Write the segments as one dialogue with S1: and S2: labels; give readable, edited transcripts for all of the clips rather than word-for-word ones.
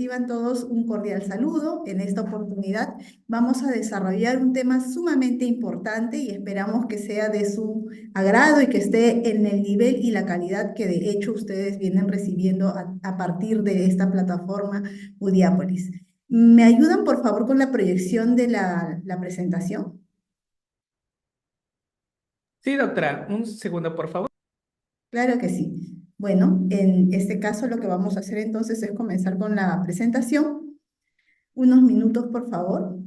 S1: reciban todos un cordial saludo. En esta oportunidad vamos a desarrollar un tema sumamente importante y esperamos que sea de su agrado y que esté en el nivel y la calidad que de hecho ustedes vienen recibiendo a partir de esta plataforma Udiápolis. ¿Me ayudan, por favor, con la proyección de la presentación?
S2: Sí, doctora, un segundo, por favor.
S1: Claro que sí. Bueno, en este caso lo que vamos a hacer entonces es comenzar con la presentación. Unos minutos, por favor.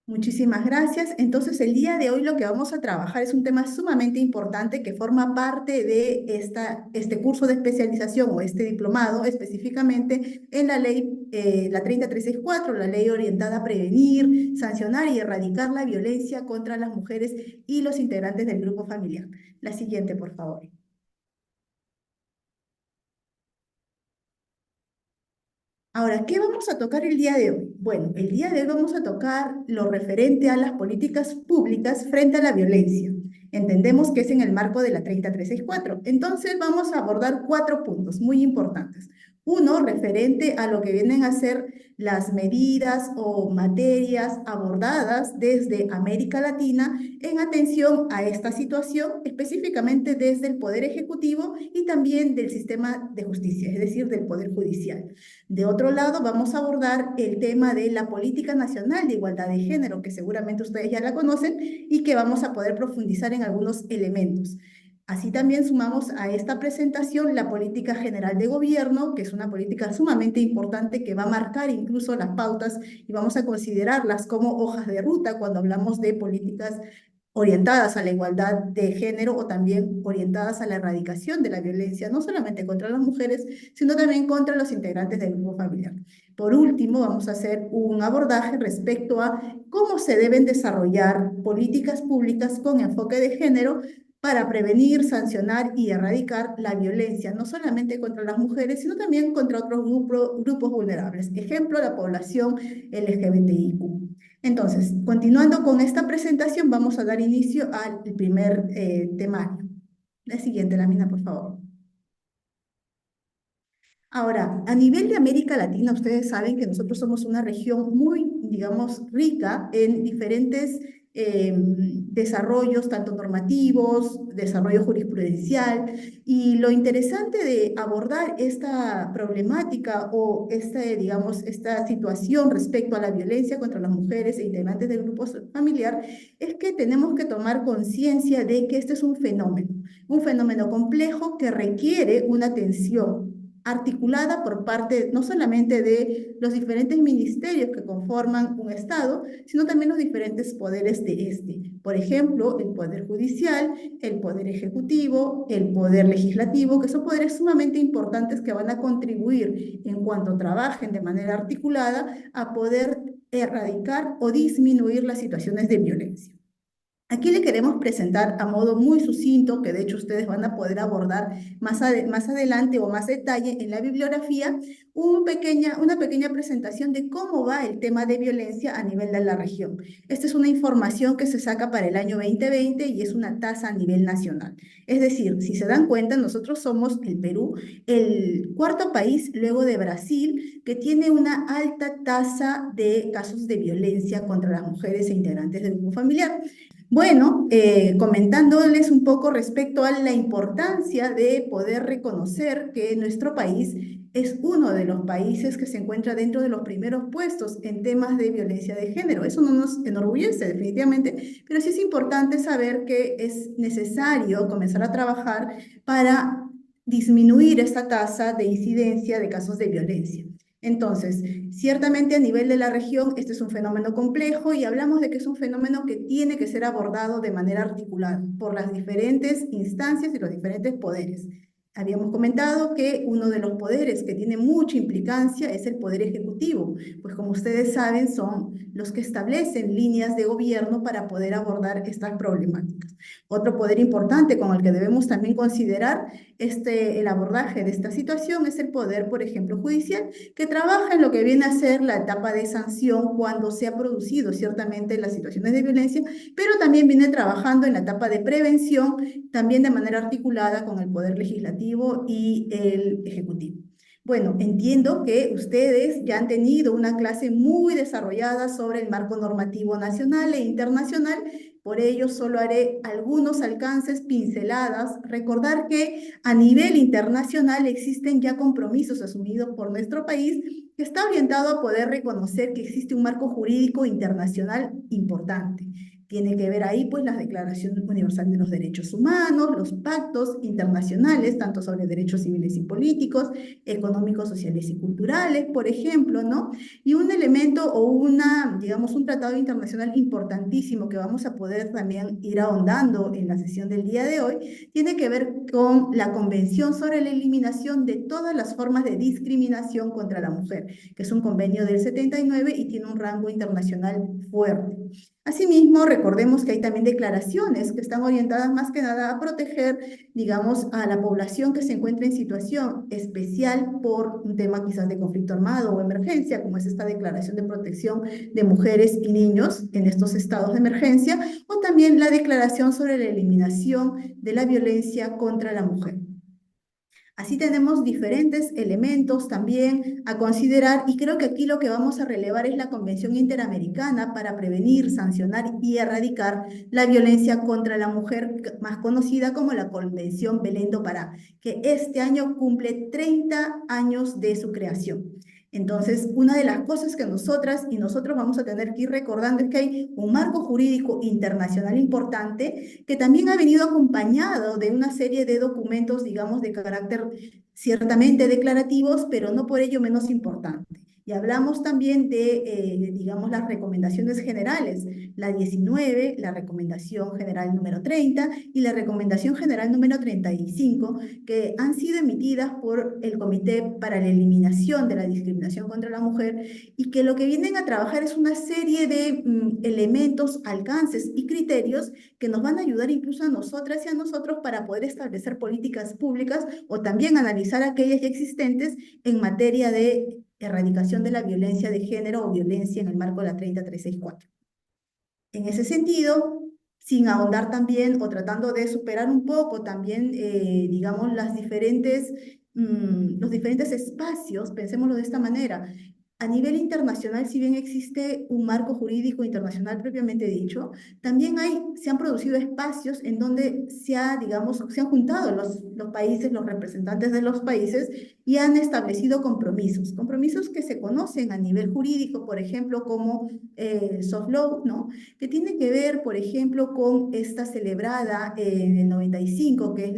S1: Muchísimas gracias. Entonces, el día de hoy lo que vamos a trabajar es un tema sumamente importante que forma parte de este curso de especialización o este diplomado específicamente en la ley, la 30364, la ley orientada a prevenir, sancionar y erradicar la violencia contra las mujeres y los integrantes del grupo familiar. La siguiente, por favor. Ahora, ¿qué vamos a tocar el día de hoy? Bueno, el día de hoy vamos a tocar lo referente a las políticas públicas frente a la violencia. Entendemos que es en el marco de la 30364. Entonces, vamos a abordar cuatro puntos muy importantes. Uno, referente a lo que vienen a ser las medidas o materias abordadas desde América Latina en atención a esta situación, específicamente desde el Poder Ejecutivo y también del sistema de justicia, es decir, del Poder Judicial. De otro lado, vamos a abordar el tema de la Política Nacional de Igualdad de Género, que seguramente ustedes ya la conocen y que vamos a poder profundizar en algunos elementos. Así también sumamos a esta presentación la Política General de Gobierno, que es una política sumamente importante que va a marcar incluso las pautas y vamos a considerarlas como hojas de ruta cuando hablamos de políticas orientadas a la igualdad de género o también orientadas a la erradicación de la violencia, no solamente contra las mujeres, sino también contra los integrantes del grupo familiar. Por último, vamos a hacer un abordaje respecto a cómo se deben desarrollar políticas públicas con enfoque de género para prevenir, sancionar y erradicar la violencia, no solamente contra las mujeres, sino también contra otros grupos vulnerables. Ejemplo, la población LGBTIQ. Entonces, continuando con esta presentación, vamos a dar inicio al primer temario. La siguiente lámina, por favor. Ahora, a nivel de América Latina, ustedes saben que nosotros somos una región muy, digamos, rica en diferentes desarrollos, tanto normativos, desarrollo jurisprudencial, y lo interesante de abordar esta problemática o digamos, esta situación respecto a la violencia contra las mujeres e integrantes del grupo familiar es que tenemos que tomar conciencia de que este es un fenómeno complejo que requiere una atención articulada por parte no solamente de los diferentes ministerios que conforman un Estado, sino también los diferentes poderes de este. Por ejemplo, el Poder Judicial, el Poder Ejecutivo, el Poder Legislativo, que son poderes sumamente importantes que van a contribuir en cuanto trabajen de manera articulada a poder erradicar o disminuir las situaciones de violencia. Aquí le queremos presentar a modo muy sucinto, que de hecho ustedes van a poder abordar más adelante o más detalle en la bibliografía, una pequeña presentación de cómo va el tema de violencia a nivel de la región. Esta es una información que se saca para el año 2020 y es una tasa a nivel nacional. Es decir, si se dan cuenta, nosotros somos el Perú, el cuarto país luego de Brasil, que tiene una alta tasa de casos de violencia contra las mujeres e integrantes del grupo familiar. Bueno, comentándoles un poco respecto a la importancia de poder reconocer que nuestro país es uno de los países que se encuentra dentro de los primeros puestos en temas de violencia de género. Eso no nos enorgullece definitivamente, pero sí es importante saber que es necesario comenzar a trabajar para disminuir esta tasa de incidencia de casos de violencia. Entonces, ciertamente a nivel de la región, este es un fenómeno complejo y hablamos de que es un fenómeno que tiene que ser abordado de manera articulada por las diferentes instancias y los diferentes poderes. Habíamos comentado que uno de los poderes que tiene mucha implicancia es el poder ejecutivo, pues como ustedes saben son los que establecen líneas de gobierno para poder abordar estas problemáticas. Otro poder importante con el que debemos también considerar el abordaje de esta situación es el poder, por ejemplo, judicial, que trabaja en lo que viene a ser la etapa de sanción cuando se ha producido ciertamente las situaciones de violencia, pero también viene trabajando en la etapa de prevención, también de manera articulada con el Poder Legislativo y el Ejecutivo. Bueno, entiendo que ustedes ya han tenido una clase muy desarrollada sobre el marco normativo nacional e internacional, por ello solo haré algunos alcances, pinceladas. Recordar que a nivel internacional existen ya compromisos asumidos por nuestro país que está orientado a poder reconocer que existe un marco jurídico internacional importante. Tiene que ver ahí pues la Declaración Universal de los Derechos Humanos, los pactos internacionales, tanto sobre derechos civiles y políticos, económicos, sociales y culturales, por ejemplo, ¿no? Y un elemento o digamos, un tratado internacional importantísimo que vamos a poder también ir ahondando en la sesión del día de hoy, tiene que ver con la Convención sobre la Eliminación de todas las formas de discriminación contra la mujer, que es un convenio del 79 y tiene un rango internacional fuerte. Asimismo, recordemos que hay también declaraciones que están orientadas más que nada a proteger, digamos, a la población que se encuentra en situación especial por un tema quizás de conflicto armado o emergencia, como es esta Declaración de Protección de Mujeres y Niños en estos estados de emergencia, o también la Declaración sobre la Eliminación de la Violencia contra la Mujer. Así tenemos diferentes elementos también a considerar y creo que aquí lo que vamos a relevar es la Convención Interamericana para prevenir, sancionar y erradicar la violencia contra la mujer, más conocida como la Convención Belén do Pará, que este año cumple 30 años de su creación. Entonces, una de las cosas que nosotras y nosotros vamos a tener que ir recordando es que hay un marco jurídico internacional importante que también ha venido acompañado de una serie de documentos, digamos, de carácter ciertamente declarativos, pero no por ello menos importante. Y hablamos también de, digamos, las recomendaciones generales, la 19, la recomendación general número 30 y la recomendación general número 35, que han sido emitidas por el Comité para la Eliminación de la Discriminación contra la Mujer y que lo que vienen a trabajar es una serie de elementos, alcances y criterios que nos van a ayudar incluso a nosotras y a nosotros para poder establecer políticas públicas o también analizar aquellas ya existentes en materia de erradicación de la violencia de género o violencia en el marco de la 30364. En ese sentido, sin ahondar también o tratando de superar un poco también, digamos, los diferentes espacios, pensémoslo de esta manera. A nivel internacional, si bien existe un marco jurídico internacional propiamente dicho, también se han producido espacios en donde digamos, se han juntado los países, los representantes de los países y han establecido compromisos que se conocen a nivel jurídico, por ejemplo, como soft law, ¿no? Que tiene que ver, por ejemplo, con esta celebrada en el 95, que es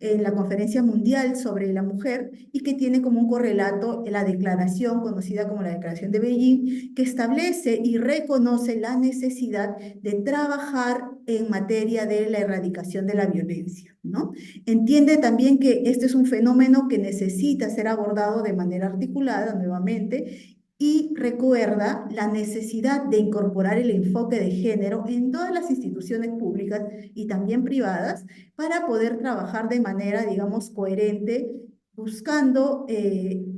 S1: en la Conferencia Mundial sobre la Mujer y que tiene como un correlato la declaración conocida como la Declaración de Beijing, que establece y reconoce la necesidad de trabajar en materia de la erradicación de la violencia, ¿no? Entiende también que este es un fenómeno que necesita ser abordado de manera articulada nuevamente y recuerda la necesidad de incorporar el enfoque de género en todas las instituciones públicas y también privadas para poder trabajar de manera, digamos, coherente, buscando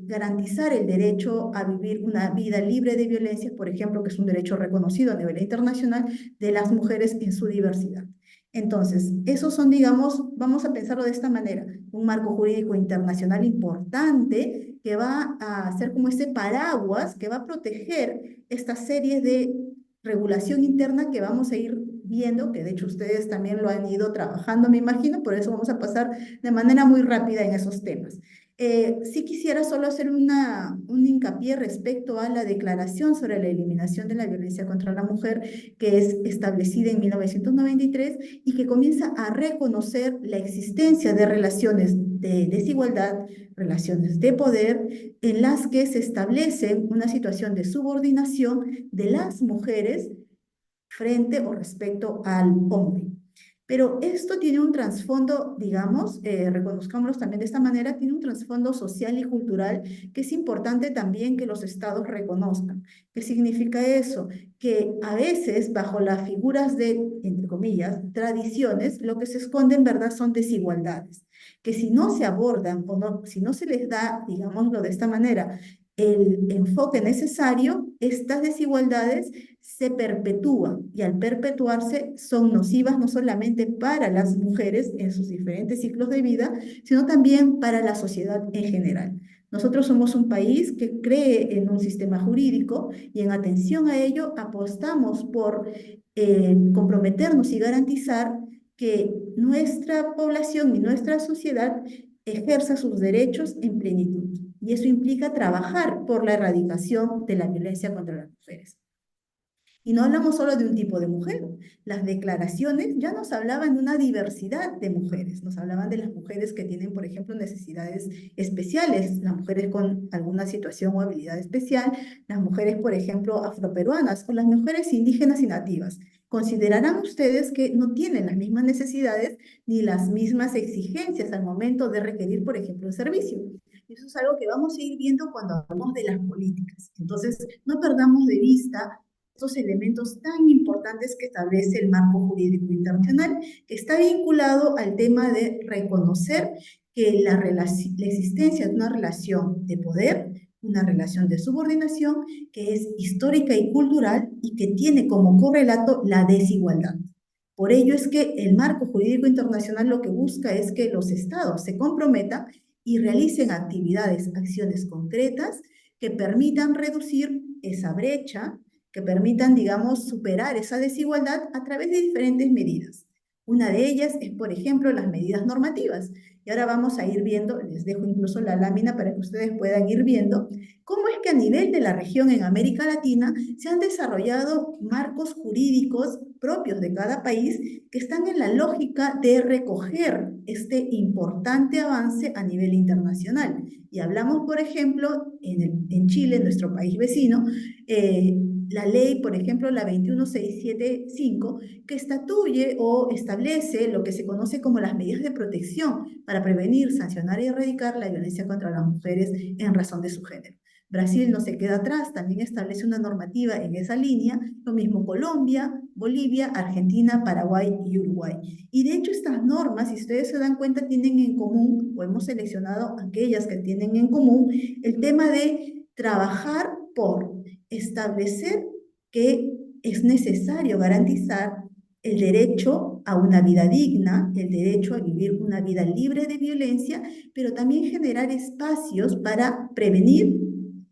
S1: garantizar el derecho a vivir una vida libre de violencia, por ejemplo, que es un derecho reconocido a nivel internacional de las mujeres en su diversidad. Entonces, esos son, digamos, vamos a pensarlo de esta manera, un marco jurídico internacional importante que va a ser como ese paraguas que va a proteger esta serie de regulación interna que vamos a ir viendo, que de hecho ustedes también lo han ido trabajando, me imagino, por eso vamos a pasar de manera muy rápida en esos temas. Sí quisiera solo hacer un hincapié respecto a la Declaración sobre la Eliminación de la Violencia contra la Mujer, que es establecida en 1993 y que comienza a reconocer la existencia de relaciones de desigualdad, relaciones de poder, en las que se establece una situación de subordinación de las mujeres frente o respecto al hombre. Pero esto tiene un trasfondo, digamos, reconozcámoslo también de esta manera, tiene un trasfondo social y cultural que es importante también que los estados reconozcan. ¿Qué significa eso? Que a veces bajo las figuras de, entre comillas, tradiciones, lo que se esconde en verdad son desigualdades, que si no se abordan o no, si no se les da, digámoslo de esta manera, el enfoque necesario, estas desigualdades se perpetúan y al perpetuarse son nocivas no solamente para las mujeres en sus diferentes ciclos de vida, sino también para la sociedad en general. Nosotros somos un país que cree en un sistema jurídico y en atención a ello apostamos por comprometernos y garantizar que nuestra población y nuestra sociedad ejerza sus derechos en plenitud. Y eso implica trabajar por la erradicación de la violencia contra las mujeres. Y no hablamos solo de un tipo de mujer. Las declaraciones ya nos hablaban de una diversidad de mujeres. Nos hablaban de las mujeres que tienen, por ejemplo, necesidades especiales, las mujeres con alguna situación o habilidad especial, las mujeres, por ejemplo, afroperuanas o las mujeres indígenas y nativas. ¿Considerarán ustedes que no tienen las mismas necesidades ni las mismas exigencias al momento de requerir, por ejemplo, un servicio? Eso es algo que vamos a ir viendo cuando hablamos de las políticas. Entonces, no perdamos de vista estos elementos tan importantes que establece el marco jurídico internacional, que está vinculado al tema de reconocer que la existencia de una relación de poder, una relación de subordinación, que es histórica y cultural y que tiene como correlato la desigualdad. Por ello es que el marco jurídico internacional lo que busca es que los estados se comprometan y realicen actividades, acciones concretas que permitan reducir esa brecha, que permitan, digamos, superar esa desigualdad a través de diferentes medidas. Una de ellas es, por ejemplo, las medidas normativas. Y ahora vamos a ir viendo, les dejo incluso la lámina para que ustedes puedan ir viendo cómo es que a nivel de la región en América Latina se han desarrollado marcos jurídicos propios de cada país que están en la lógica de recoger este importante avance a nivel internacional. Y hablamos, por ejemplo, en Chile, nuestro país vecino, la ley, por ejemplo, la 21675, que estatuye o establece lo que se conoce como las medidas de protección para prevenir, sancionar y erradicar la violencia contra las mujeres en razón de su género. Brasil no se queda atrás, también establece una normativa en esa línea, lo mismo Colombia, Bolivia, Argentina, Paraguay y Uruguay. Y de hecho estas normas, si ustedes se dan cuenta, tienen en común, o hemos seleccionado aquellas que tienen en común, el tema de trabajar por establecer que es necesario garantizar el derecho a una vida digna, el derecho a vivir una vida libre de violencia, pero también generar espacios para prevenir,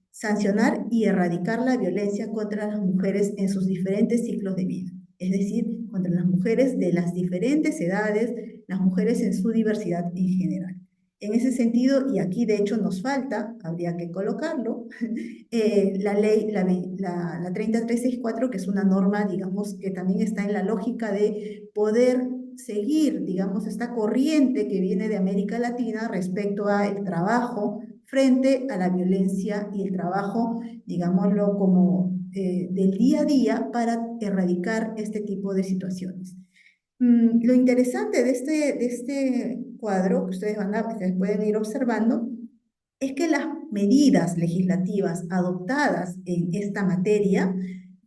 S1: sancionar y erradicar la violencia contra las mujeres en sus diferentes ciclos de vida. Es decir, contra las mujeres de las diferentes edades, las mujeres en su diversidad en general. En ese sentido, y aquí de hecho nos falta, habría que colocarlo, la ley, la 30364, que es una norma, digamos, que también está en la lógica de poder seguir, digamos, esta corriente que viene de América Latina respecto al trabajo frente a la violencia y el trabajo, digámoslo, como del día a día para erradicar este tipo de situaciones. Lo interesante de este cuadro que ustedes pueden ir observando es que las medidas legislativas adoptadas en esta materia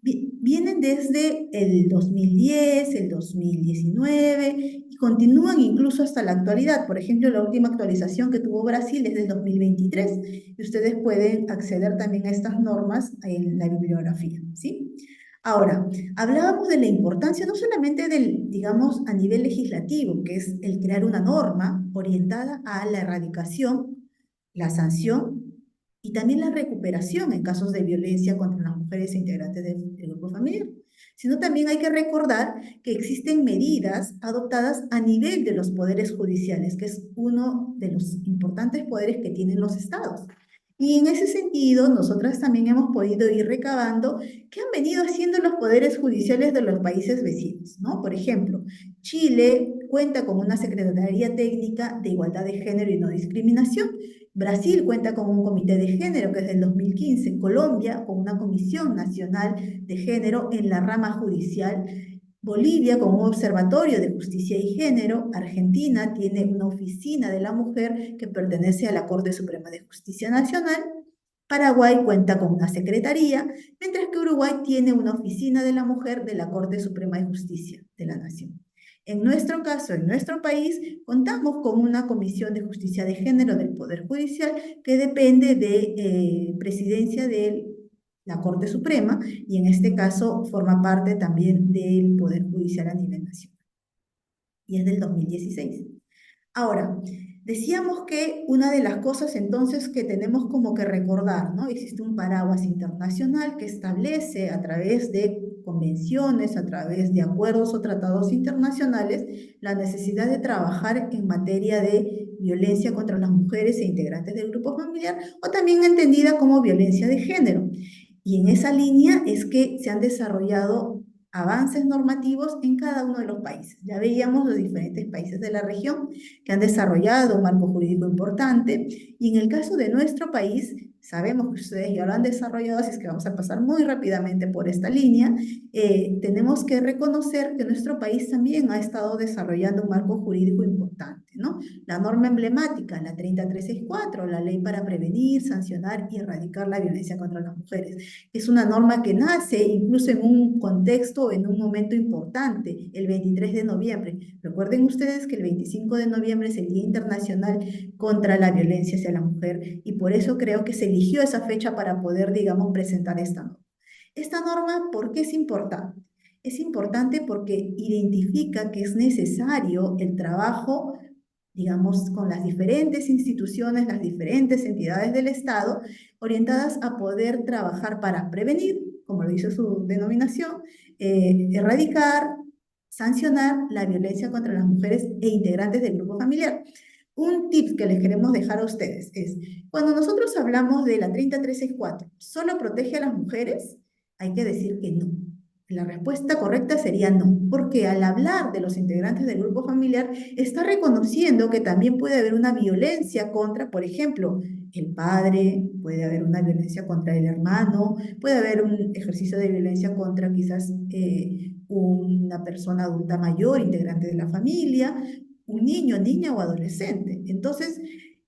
S1: vienen desde el 2010, el 2019 y continúan incluso hasta la actualidad. Por ejemplo, la última actualización que tuvo Brasil es del 2023 y ustedes pueden acceder también a estas normas en la bibliografía, ¿sí? Ahora, hablábamos de la importancia no solamente del, digamos, a nivel legislativo, que es el crear una norma orientada a la erradicación, la sanción y también la recuperación en casos de violencia contra las mujeres integrantes del grupo familiar, sino también hay que recordar que existen medidas adoptadas a nivel de los poderes judiciales, que es uno de los importantes poderes que tienen los estados. Y en ese sentido, nosotras también hemos podido ir recabando qué han venido haciendo los poderes judiciales de los países vecinos, ¿no? Por ejemplo, Chile cuenta con una Secretaría Técnica de Igualdad de Género y No Discriminación. Brasil cuenta con un comité de género que es del 2015. Colombia con una Comisión Nacional de Género en la rama judicial. Bolivia con un observatorio de justicia y género. Argentina tiene una oficina de la mujer que pertenece a la Corte Suprema de Justicia Nacional. Paraguay cuenta con una secretaría, mientras que Uruguay tiene una oficina de la mujer de la Corte Suprema de Justicia de la Nación. En nuestro caso, en nuestro país, contamos con una Comisión de Justicia de Género del Poder Judicial que depende de presidencia de la Corte Suprema y en este caso forma parte también del Poder Judicial a nivel nacional. Y es del 2016. Ahora, decíamos que una de las cosas entonces que tenemos como que recordar, ¿no? Existe un paraguas internacional que establece a través de convenciones, a través de acuerdos o tratados internacionales, la necesidad de trabajar en materia de violencia contra las mujeres e integrantes del grupo familiar, o también entendida como violencia de género. Y en esa línea es que se han desarrollado avances normativos en cada uno de los países. Ya veíamos los diferentes países de la región que han desarrollado un marco jurídico importante, y en el caso de nuestro país, sabemos que ustedes ya lo han desarrollado, así es que vamos a pasar muy rápidamente por esta línea. Tenemos que reconocer que nuestro país también ha estado desarrollando un marco jurídico importante, ¿no? La norma emblemática, la 30364, la ley para prevenir, sancionar y erradicar la violencia contra las mujeres. Es una norma que nace incluso en un contexto, en un momento importante, el 23 de noviembre. Recuerden ustedes que el 25 de noviembre es el Día Internacional contra la Violencia hacia la Mujer, y por eso creo que se eligió esa fecha para poder, digamos, presentar esta norma. Esta norma, ¿por qué es importante? Es importante porque identifica que es necesario el trabajo, digamos, con las diferentes instituciones, las diferentes entidades del Estado, orientadas a poder trabajar para prevenir, como lo dice su denominación, erradicar, sancionar la violencia contra las mujeres e integrantes del grupo familiar. Un tip que les queremos dejar a ustedes es, cuando nosotros hablamos de la 30364, ¿solo protege a las mujeres? Hay que decir que no. La respuesta correcta sería no, porque al hablar de los integrantes del grupo familiar, está reconociendo que también puede haber una violencia contra, por ejemplo, el padre, puede haber una violencia contra el hermano, puede haber un ejercicio de violencia contra quizás una persona adulta mayor, integrante de la familia, un niño, niña o adolescente. Entonces,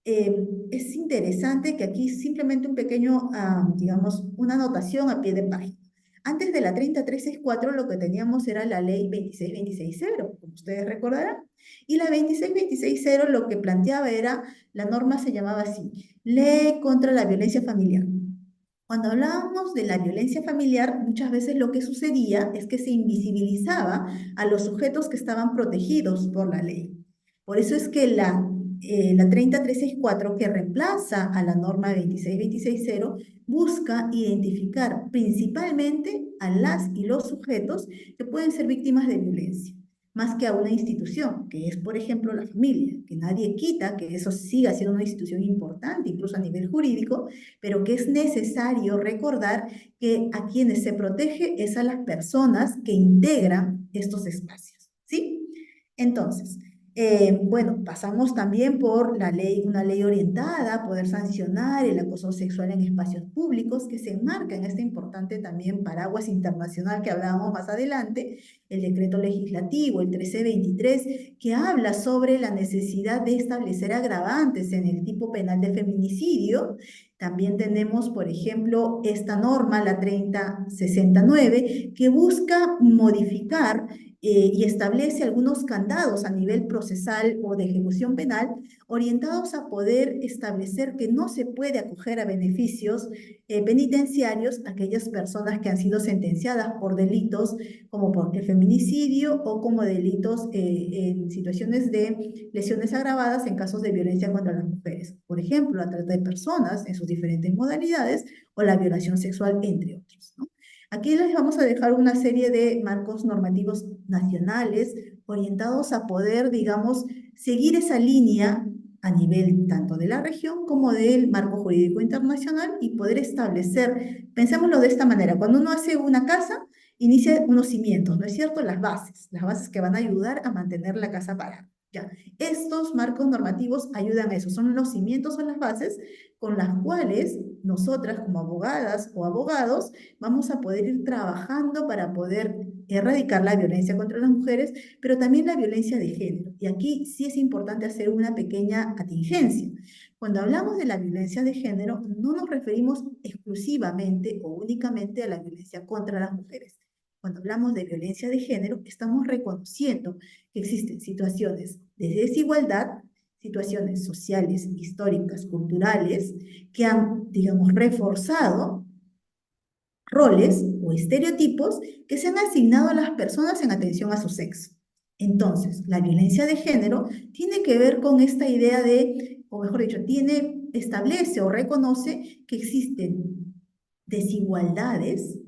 S1: es interesante que aquí simplemente un pequeño, digamos, una anotación a pie de página. Antes de la 30364 lo que teníamos era la ley 26260, como ustedes recordarán, y la 26260 lo que planteaba era, la norma se llamaba así, Ley contra la Violencia Familiar. Cuando hablábamos de la violencia familiar, muchas veces lo que sucedía es que se invisibilizaba a los sujetos que estaban protegidos por la ley. Por eso es que la 30364, que reemplaza a la norma 26260, busca identificar principalmente a las y los sujetos que pueden ser víctimas de violencia, más que a una institución, que es, por ejemplo, la familia, que nadie quita que eso siga siendo una institución importante, incluso a nivel jurídico, pero que es necesario recordar que a quienes se protege es a las personas que integran estos espacios, ¿sí? Entonces, bueno, pasamos también por la ley, una ley orientada a poder sancionar el acoso sexual en espacios públicos, que se enmarca en este importante también paraguas internacional que hablábamos más adelante, el decreto legislativo, el 1323, que habla sobre la necesidad de establecer agravantes en el tipo penal de feminicidio. También tenemos, por ejemplo, esta norma, la 3069, que busca modificar y establece algunos candados a nivel procesal o de ejecución penal orientados a poder establecer que no se puede acoger a beneficios penitenciarios a aquellas personas que han sido sentenciadas por delitos como por el feminicidio o como delitos en situaciones de lesiones agravadas en casos de violencia contra las mujeres. Por ejemplo, la trata de personas en sus diferentes modalidades o la violación sexual, entre otros, ¿no? Aquí les vamos a dejar una serie de marcos normativos nacionales orientados a poder, digamos, seguir esa línea a nivel tanto de la región como del marco jurídico internacional y poder establecer, pensémoslo de esta manera, cuando uno hace una casa, inicia unos cimientos, ¿no es cierto? Las bases que van a ayudar a mantener la casa parada. Ya, estos marcos normativos ayudan a eso, son los cimientos o las bases con las cuales nosotras como abogadas o abogados vamos a poder ir trabajando para poder erradicar la violencia contra las mujeres, pero también la violencia de género. Y aquí sí es importante hacer una pequeña atingencia. Cuando hablamos de la violencia de género, no nos referimos exclusivamente o únicamente a la violencia contra las mujeres. Cuando hablamos de violencia de género, estamos reconociendo que existen situaciones de desigualdad, situaciones sociales, históricas, culturales, que han, digamos, reforzado roles o estereotipos que se han asignado a las personas en atención a su sexo. Entonces, la violencia de género tiene que ver con esta idea de, o mejor dicho, establece o reconoce que existen desigualdades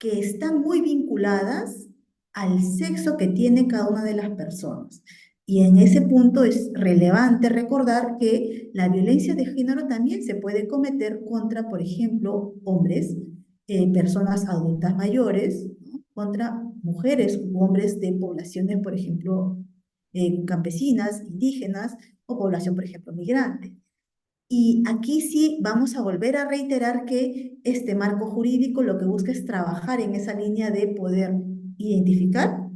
S1: que están muy vinculadas al sexo que tiene cada una de las personas. Y en ese punto es relevante recordar que la violencia de género también se puede cometer contra, por ejemplo, hombres, personas adultas mayores, ¿no? Contra mujeres u hombres de poblaciones, por ejemplo, campesinas, indígenas o población, por ejemplo, migrante. Y aquí sí vamos a volver a reiterar que este marco jurídico lo que busca es trabajar en esa línea de poder identificar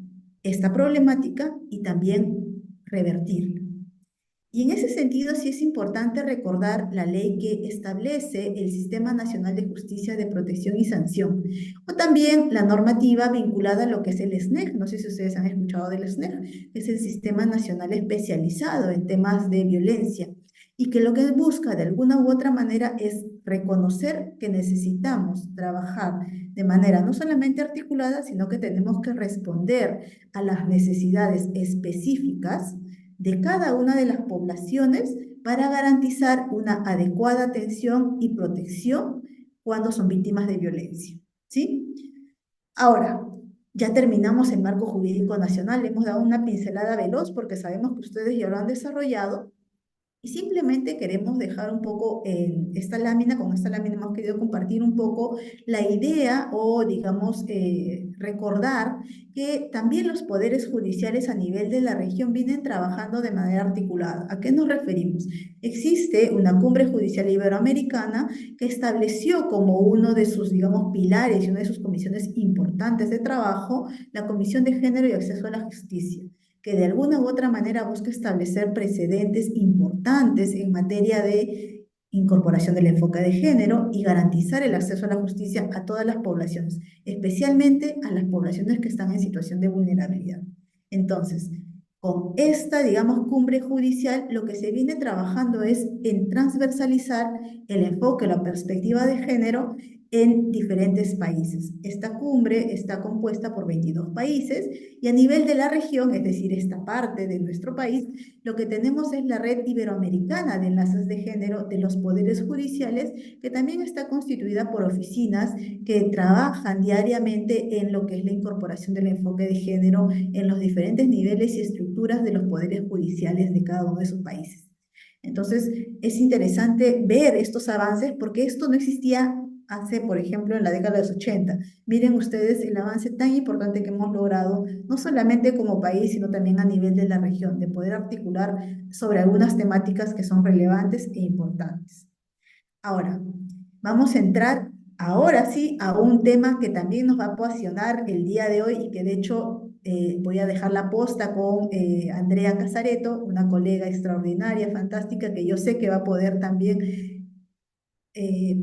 S1: esta problemática y también revertirla. Y en ese sentido sí es importante recordar la ley que establece el Sistema Nacional de Justicia de Protección y Sanción, o también la normativa vinculada a lo que es el SNEJ. No sé si ustedes han escuchado del SNEJ, que es el Sistema Nacional Especializado en temas de violencia, y que lo que busca de alguna u otra manera es reconocer que necesitamos trabajar de manera no solamente articulada, sino que tenemos que responder a las necesidades específicas de cada una de las poblaciones para garantizar una adecuada atención y protección cuando son víctimas de violencia, ¿sí? Ahora, ya terminamos el marco jurídico nacional, le hemos dado una pincelada veloz porque sabemos que ustedes ya lo han desarrollado, y simplemente queremos dejar un poco esta lámina, con esta lámina hemos querido compartir un poco la idea o, digamos, recordar que también los poderes judiciales a nivel de la región vienen trabajando de manera articulada. ¿A qué nos referimos? Existe una cumbre judicial iberoamericana que estableció como uno de sus, digamos, pilares y una de sus comisiones importantes de trabajo la Comisión de Género y Acceso a la Justicia, que de alguna u otra manera busca establecer precedentes importantes en materia de incorporación del enfoque de género y garantizar el acceso a la justicia a todas las poblaciones, especialmente a las poblaciones que están en situación de vulnerabilidad. Entonces, con esta, digamos, cumbre judicial, lo que se viene trabajando es en transversalizar el enfoque, la perspectiva de género en diferentes países. Esta cumbre está compuesta por 22 países y a nivel de la región, es decir, esta parte de nuestro país, lo que tenemos es la Red Iberoamericana de Enlaces de Género de los Poderes Judiciales, que también está constituida por oficinas que trabajan diariamente en lo que es la incorporación del enfoque de género en los diferentes niveles y estructuras de los poderes judiciales de cada uno de esos países. Entonces, es interesante ver estos avances porque esto no existía hace, por ejemplo, en la década de los 80. Miren ustedes el avance tan importante que hemos logrado, no solamente como país, sino también a nivel de la región, de poder articular sobre algunas temáticas que son relevantes e importantes. Ahora, vamos a entrar ahora sí a un tema que también nos va a apasionar el día de hoy y que de hecho voy a dejar la posta con Andrea Casareto, una colega extraordinaria, fantástica, que yo sé que va a poder también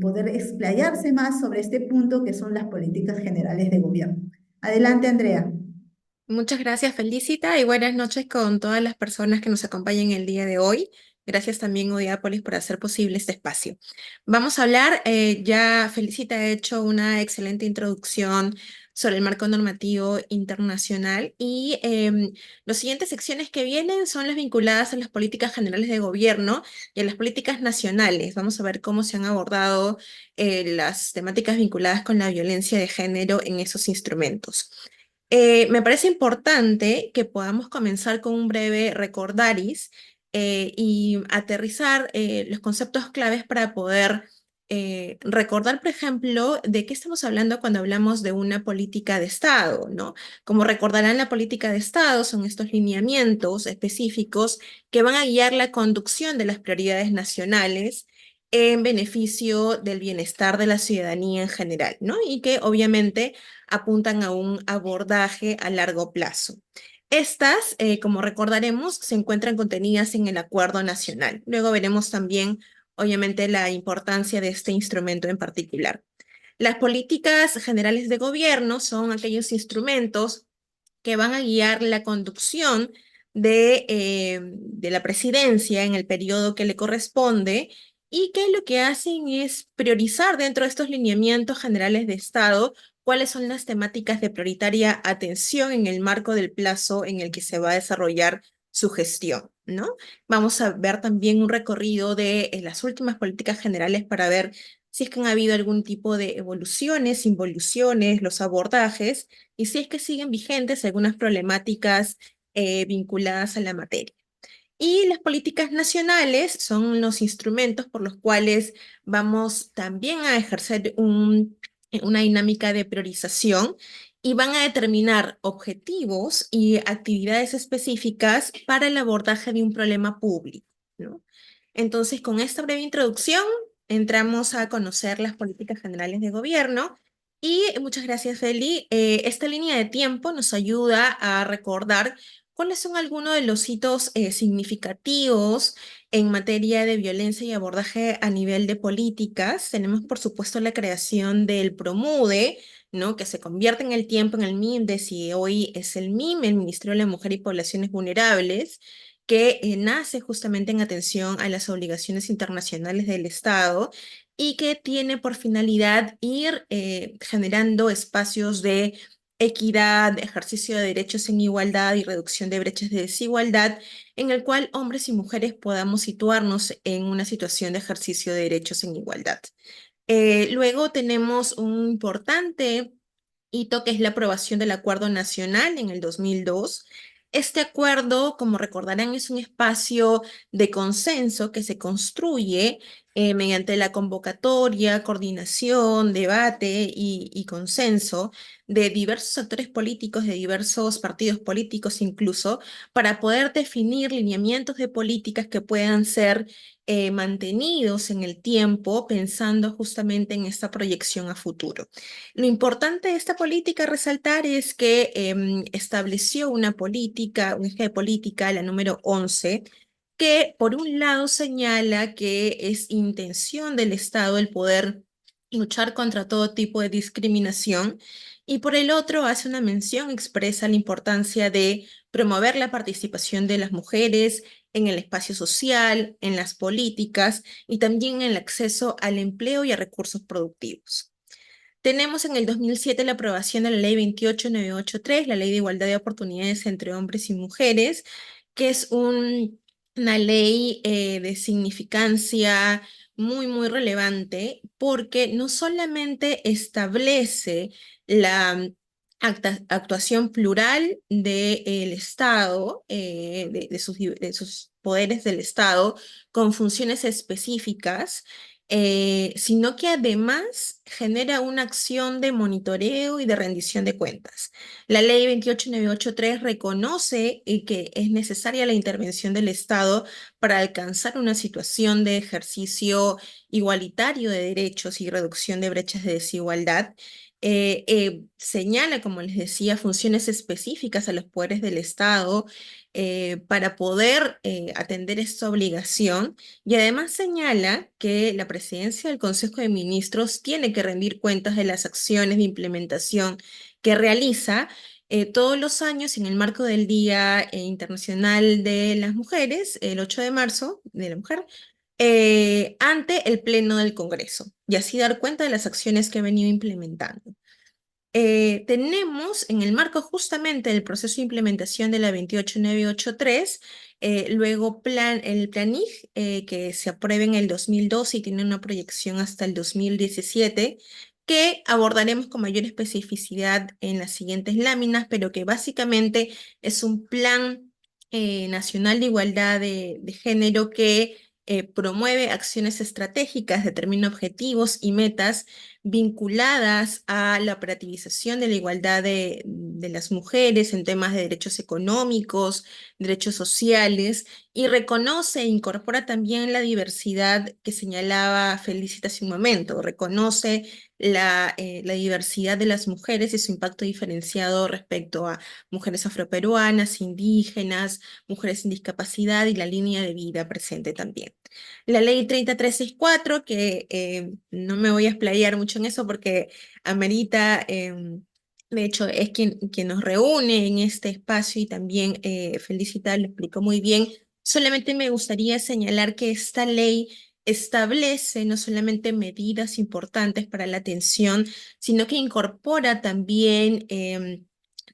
S1: poder explayarse más sobre este punto que son las políticas generales de gobierno. Adelante, Andrea.
S3: Muchas gracias, Felicita, y buenas noches con todas las personas que nos acompañan el día de hoy. Gracias también, Odiápolis, por hacer posible este espacio. Vamos a hablar, ya Felicita ha hecho una excelente introducción sobre el marco normativo internacional y las siguientes secciones que vienen son las vinculadas a las políticas generales de gobierno y a las políticas nacionales. Vamos a ver cómo se han abordado las temáticas vinculadas con la violencia de género en esos instrumentos. Me parece importante que podamos comenzar con un breve recordaris y aterrizar los conceptos claves para poder recordar, por ejemplo, de qué estamos hablando cuando hablamos de una política de Estado, ¿no? Como recordarán, la política de Estado son estos lineamientos específicos que van a guiar la conducción de las prioridades nacionales en beneficio del bienestar de la ciudadanía en general, ¿no? Y que obviamente apuntan a un abordaje a largo plazo. Estas, como recordaremos, se encuentran contenidas en el Acuerdo Nacional. Luego veremos también, obviamente, la importancia de este instrumento en particular. Las políticas generales de gobierno son aquellos instrumentos que van a guiar la conducción de la presidencia en el periodo que le corresponde y que lo que hacen es priorizar dentro de estos lineamientos generales de Estado cuáles son las temáticas de prioritaria atención en el marco del plazo en el que se va a desarrollar su gestión, ¿no? Vamos a ver también un recorrido de las últimas políticas generales para ver si es que han habido algún tipo de evoluciones, involuciones, los abordajes y si es que siguen vigentes algunas problemáticas vinculadas a la materia. Y las políticas nacionales son los instrumentos por los cuales vamos también a ejercer una dinámica de priorización y van a determinar objetivos y actividades específicas para el abordaje de un problema público, ¿no? Entonces, con esta breve introducción, entramos a conocer las políticas generales de gobierno. Y muchas gracias, Feli. Esta línea de tiempo nos ayuda a recordar cuáles son algunos de los hitos significativos en materia de violencia y abordaje a nivel de políticas. Tenemos, por supuesto, la creación del PROMUDE, ¿no? Que se convierte en el tiempo en el MIMDES y hoy es el MIM, el Ministerio de la Mujer y Poblaciones Vulnerables, que nace justamente en atención a las obligaciones internacionales del Estado y que tiene por finalidad ir generando espacios de equidad, ejercicio de derechos en igualdad y reducción de brechas de desigualdad, en el cual hombres y mujeres podamos situarnos en una situación de ejercicio de derechos en igualdad. Luego tenemos un importante hito que es la aprobación del Acuerdo Nacional en el 2002. Este acuerdo, como recordarán, es un espacio de consenso que se construye mediante la convocatoria, coordinación, debate y consenso de diversos actores políticos, de diversos partidos políticos incluso, para poder definir lineamientos de políticas que puedan ser mantenidos en el tiempo, pensando justamente en esta proyección a futuro. Lo importante de esta política a resaltar es que estableció una política, un eje de política, la número 11, que por un lado señala que es intención del Estado el poder luchar contra todo tipo de discriminación y por el otro hace una mención expresa la importancia de promover la participación de las mujeres en el espacio social, en las políticas y también en el acceso al empleo y a recursos productivos. Tenemos en el 2007 la aprobación de la Ley 28983, la Ley de Igualdad de Oportunidades entre Hombres y Mujeres, que es una ley de significancia muy relevante porque no solamente establece la actuación plural del Estado, de sus poderes del Estado, con funciones específicas, sino que además genera una acción de monitoreo y de rendición de cuentas. La ley 28983 reconoce que es necesaria la intervención del Estado para alcanzar una situación de ejercicio igualitario de derechos y reducción de brechas de desigualdad. Señala, como les decía, funciones específicas a los poderes del Estado para poder atender esta obligación y además señala que la presidencia del Consejo de Ministros tiene que rendir cuentas de las acciones de implementación que realiza todos los años en el marco del Día Internacional de las Mujeres, el 8 de marzo de la mujer, ante el Pleno del Congreso y así dar cuenta de las acciones que ha venido implementando. Tenemos en el marco justamente del proceso de implementación de la 28983, luego el PLANIG, que se aprueba en el 2012 y tiene una proyección hasta el 2017, que abordaremos con mayor especificidad en las siguientes láminas, pero que básicamente es un plan nacional de igualdad de género que promueve acciones estratégicas, determina objetivos y metas vinculadas a la operativización de la igualdad de las mujeres en temas de derechos económicos, derechos sociales, y reconoce e incorpora también la diversidad que señalaba Felicita hace un momento, reconoce la diversidad de las mujeres y su impacto diferenciado respecto a mujeres afroperuanas, indígenas, mujeres sin discapacidad y la línea de vida presente también. La ley 30364, que no me voy a explayar mucho en eso porque amerita, de hecho, es quien nos reúne en este espacio y también Felicita lo explicó muy bien. Solamente me gustaría señalar que esta ley establece no solamente medidas importantes para la atención, sino que incorpora también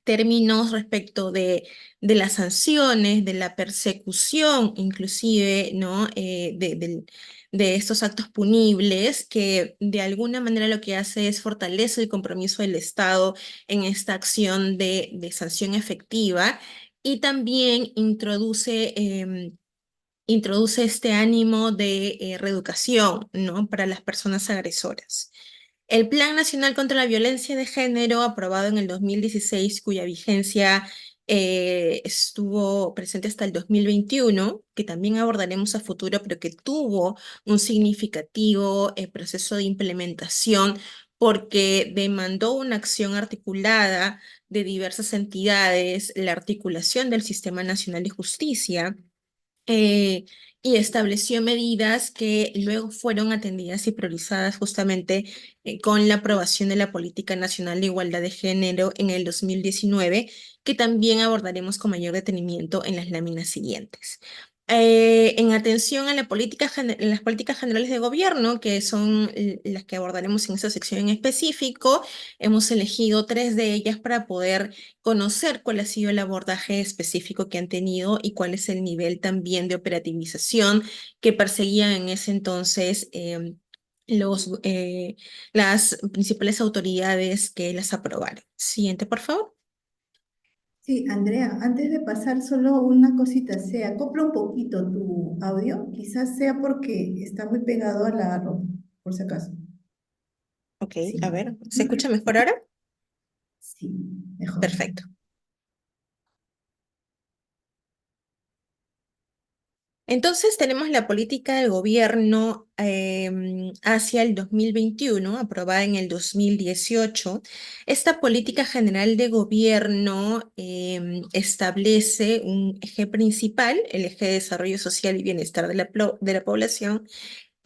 S3: términos respecto de las sanciones, de la persecución, inclusive, ¿no? De estos actos punibles, que de alguna manera lo que hace es fortalecer el compromiso del Estado en esta acción de sanción efectiva y también introduce este ánimo de reeducación, ¿no? Para las personas agresoras. El Plan Nacional contra la Violencia de Género, aprobado en el 2016, cuya vigencia estuvo presente hasta el 2021, que también abordaremos a futuro, pero que tuvo un significativo proceso de implementación porque demandó una acción articulada de diversas entidades, la articulación del Sistema Nacional de Justicia, eh, y estableció medidas que luego fueron atendidas y priorizadas justamente con la aprobación de la Política Nacional de Igualdad de Género en el 2019, que también abordaremos con mayor detenimiento en las láminas siguientes. En atención a las políticas generales de gobierno, que son las que abordaremos en esta sección en específico, hemos elegido 3 de ellas para poder conocer cuál ha sido el abordaje específico que han tenido y cuál es el nivel también de operativización que perseguían en ese entonces las principales autoridades que las aprobaron. Siguiente, por favor.
S1: Sí, Andrea, antes de pasar solo una cosita, se acopla un poquito tu audio, quizás sea porque está muy pegado a la ropa, por si acaso.
S3: Ok,
S1: Sí,
S3: a ver, ¿se escucha mejor ahora?
S1: sí, mejor.
S3: Perfecto. Entonces tenemos la política del gobierno hacia el 2021, aprobada en el 2018. Esta política general de gobierno establece un eje principal, el eje de desarrollo social y bienestar de la población,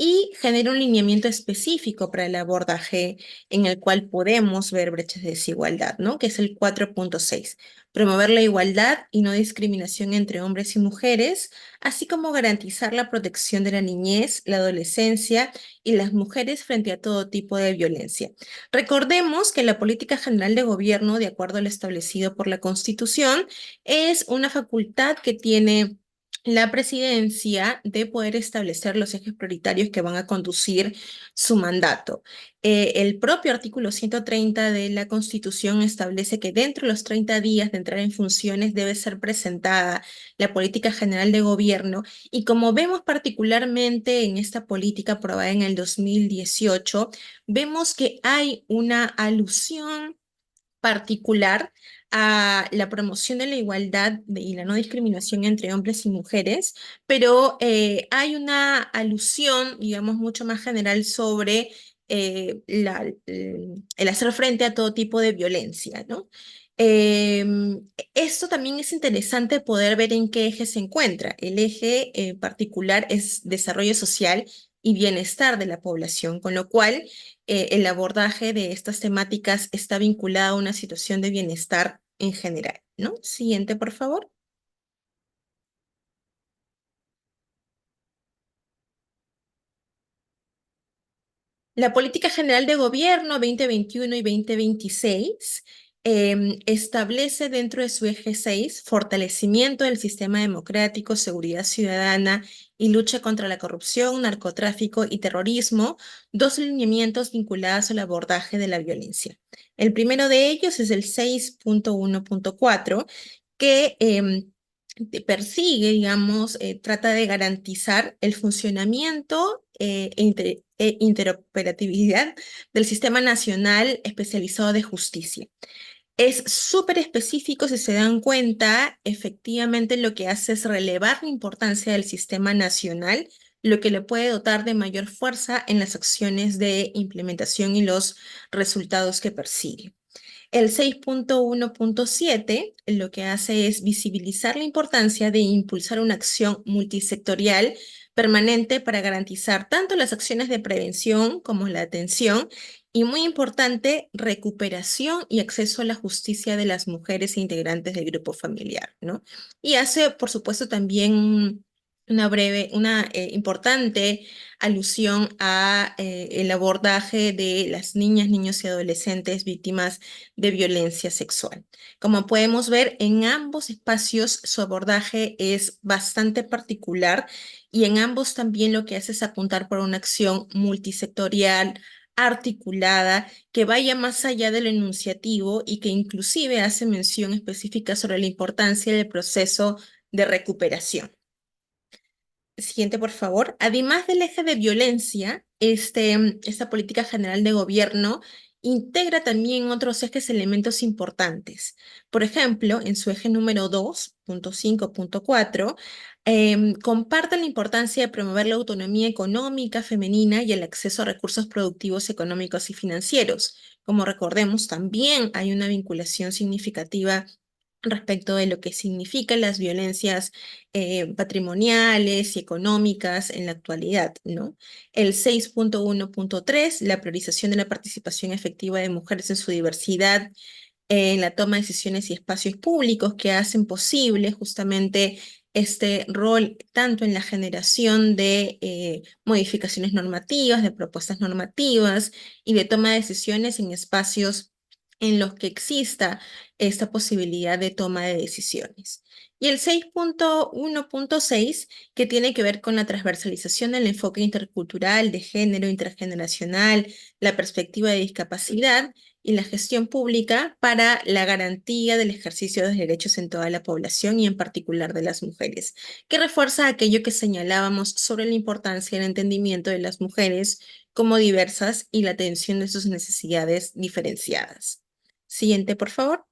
S3: y genera un lineamiento específico para el abordaje en el cual podemos ver brechas de desigualdad, ¿no? Que es el 4.6. Promover la igualdad y no discriminación entre hombres y mujeres, así como garantizar la protección de la niñez, la adolescencia y las mujeres frente a todo tipo de violencia. Recordemos que la política general de gobierno, de acuerdo a lo establecido por la Constitución, es una facultad que tiene la presidencia de poder establecer los ejes prioritarios que van a conducir su mandato. El propio artículo 130 de la Constitución establece que dentro de los 30 días de entrar en funciones debe ser presentada la política general de gobierno y como vemos particularmente en esta política aprobada en el 2018, vemos que hay una alusión particular a la promoción de la igualdad y la no discriminación entre hombres y mujeres, pero hay una alusión, digamos, mucho más general sobre el hacer frente a todo tipo de violencia, ¿no? Esto también es interesante poder ver en qué eje se encuentra. El eje particular es desarrollo social y bienestar de la población, con lo cual el abordaje de estas temáticas está vinculado a una situación de bienestar en general, ¿no? Siguiente, por favor. La Política General de Gobierno 2021 y 2026 establece dentro de su eje 6 fortalecimiento del sistema democrático, seguridad ciudadana y lucha contra la corrupción, narcotráfico y terrorismo, 2 lineamientos vinculados al abordaje de la violencia. El primero de ellos es el 6.1.4, que persigue, digamos, trata de garantizar el funcionamiento interoperatividad del Sistema Nacional Especializado de Justicia. Es súper específico, si se dan cuenta, efectivamente lo que hace es relevar la importancia del sistema nacional, lo que le puede dotar de mayor fuerza en las acciones de implementación y los resultados que persigue. El 6.1.7 lo que hace es visibilizar la importancia de impulsar una acción multisectorial permanente para garantizar tanto las acciones de prevención como la atención y, muy importante, recuperación y acceso a la justicia de las mujeres integrantes del grupo familiar, ¿no? Y hace, por supuesto, también una importante alusión a el abordaje de las niñas, niños y adolescentes víctimas de violencia sexual. Como podemos ver, en ambos espacios su abordaje es bastante particular y en ambos también lo que hace es apuntar por una acción multisectorial, articulada, que vaya más allá de lo enunciativo y que inclusive hace mención específica sobre la importancia del proceso de recuperación. Siguiente, por favor. Además del eje de violencia, esta política general de gobierno integra también otros ejes elementos importantes. Por ejemplo, en su eje número 2.5.4, comparte la importancia de promover la autonomía económica femenina y el acceso a recursos productivos, económicos y financieros. Como recordemos, también hay una vinculación significativa respecto de lo que significan las violencias patrimoniales y económicas en la actualidad, ¿no? El 6.1.3, la priorización de la participación efectiva de mujeres en su diversidad en la toma de decisiones y espacios públicos que hacen posible justamente este rol tanto en la generación de modificaciones normativas, de propuestas normativas y de toma de decisiones en espacios en los que exista esta posibilidad de toma de decisiones. Y el 6.1.6, que tiene que ver con la transversalización del enfoque intercultural, de género, intergeneracional, la perspectiva de discapacidad y la gestión pública para la garantía del ejercicio de derechos en toda la población y en particular de las mujeres, que refuerza aquello que señalábamos sobre la importancia del entendimiento de las mujeres como diversas y la atención de sus necesidades diferenciadas. Siguiente, por favor.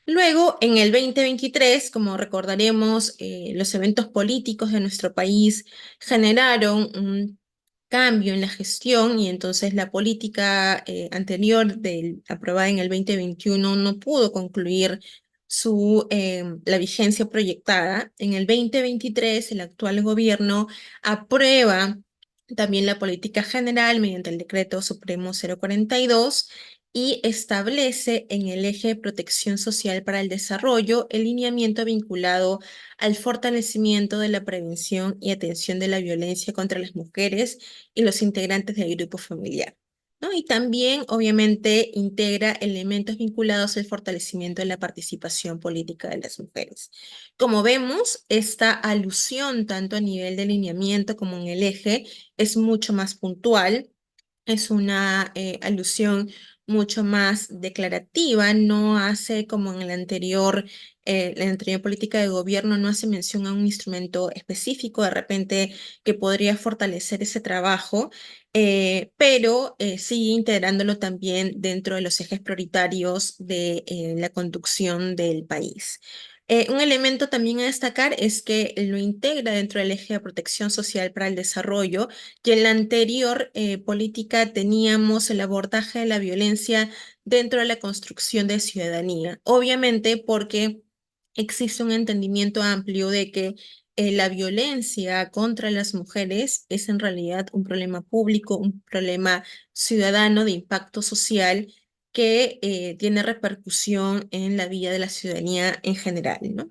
S3: Luego, en el 2023, como recordaremos, los eventos políticos de nuestro país generaron un cambio en la gestión y entonces la política anterior aprobada en el 2021 no pudo concluir la vigencia proyectada. En el 2023, el actual gobierno aprueba también la política general mediante el Decreto Supremo 042 y establece en el eje de protección social para el desarrollo el lineamiento vinculado al fortalecimiento de la prevención y atención de la violencia contra las mujeres y los integrantes del grupo familiar, ¿no? Y también, obviamente, integra elementos vinculados al fortalecimiento de la participación política de las mujeres. Como vemos, esta alusión, tanto a nivel de lineamiento como en el eje, es mucho más puntual. Es una alusión mucho más declarativa, no hace como en la anterior política de gobierno, no hace mención a un instrumento específico de repente que podría fortalecer ese trabajo, pero sigue integrándolo también dentro de los ejes prioritarios de la conducción del país. Un elemento también a destacar es que lo integra dentro del eje de protección social para el desarrollo, que en la anterior política teníamos el abordaje de la violencia dentro de la construcción de ciudadanía. Obviamente porque existe un entendimiento amplio de que la violencia contra las mujeres es en realidad un problema público, un problema ciudadano de impacto social que tiene repercusión en la vida de la ciudadanía en general, ¿no?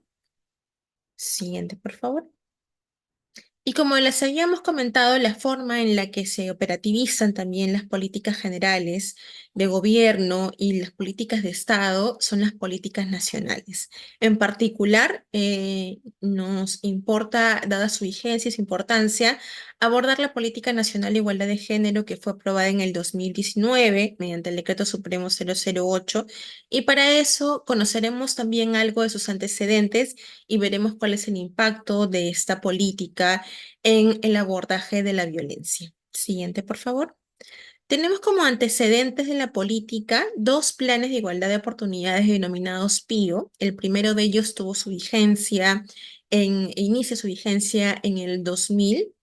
S3: Siguiente, por favor. Y como les habíamos comentado, la forma en la que se operativizan también las políticas generales de gobierno y las políticas de Estado son las políticas nacionales. En particular, nos importa, dada su vigencia y su importancia, abordar la Política Nacional de Igualdad de Género que fue aprobada en el 2019 mediante el Decreto Supremo 008, y para eso conoceremos también algo de sus antecedentes y veremos cuál es el impacto de esta política en el abordaje de la violencia. Siguiente, por favor. Tenemos como antecedentes de la política dos planes de igualdad de oportunidades denominados PIO. El primero de ellos tuvo su vigencia inicia su vigencia en el 2000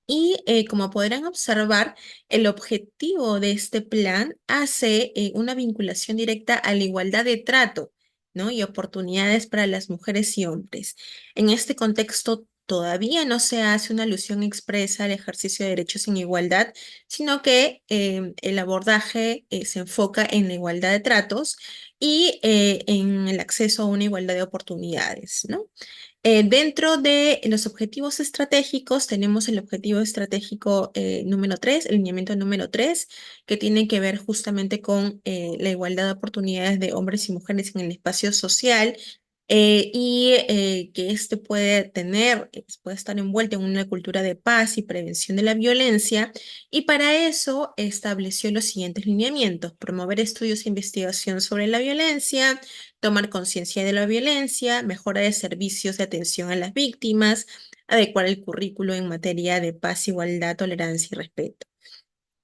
S3: y como podrán observar, el objetivo de este plan hace una vinculación directa a la igualdad de trato, ¿no? Y oportunidades para las mujeres y hombres. En este contexto, todavía no se hace una alusión expresa al ejercicio de derechos en igualdad, sino que el abordaje se enfoca en la igualdad de tratos y en el acceso a una igualdad de oportunidades, ¿no? Dentro de los objetivos estratégicos tenemos el objetivo estratégico número 3, el lineamiento número 3, que tiene que ver justamente con la igualdad de oportunidades de hombres y mujeres en el espacio social y que este puede estar envuelto en una cultura de paz y prevención de la violencia, y para eso estableció los siguientes lineamientos: promover estudios e investigación sobre la violencia, tomar conciencia de la violencia, mejora de servicios de atención a las víctimas, adecuar el currículo en materia de paz, igualdad, tolerancia y respeto.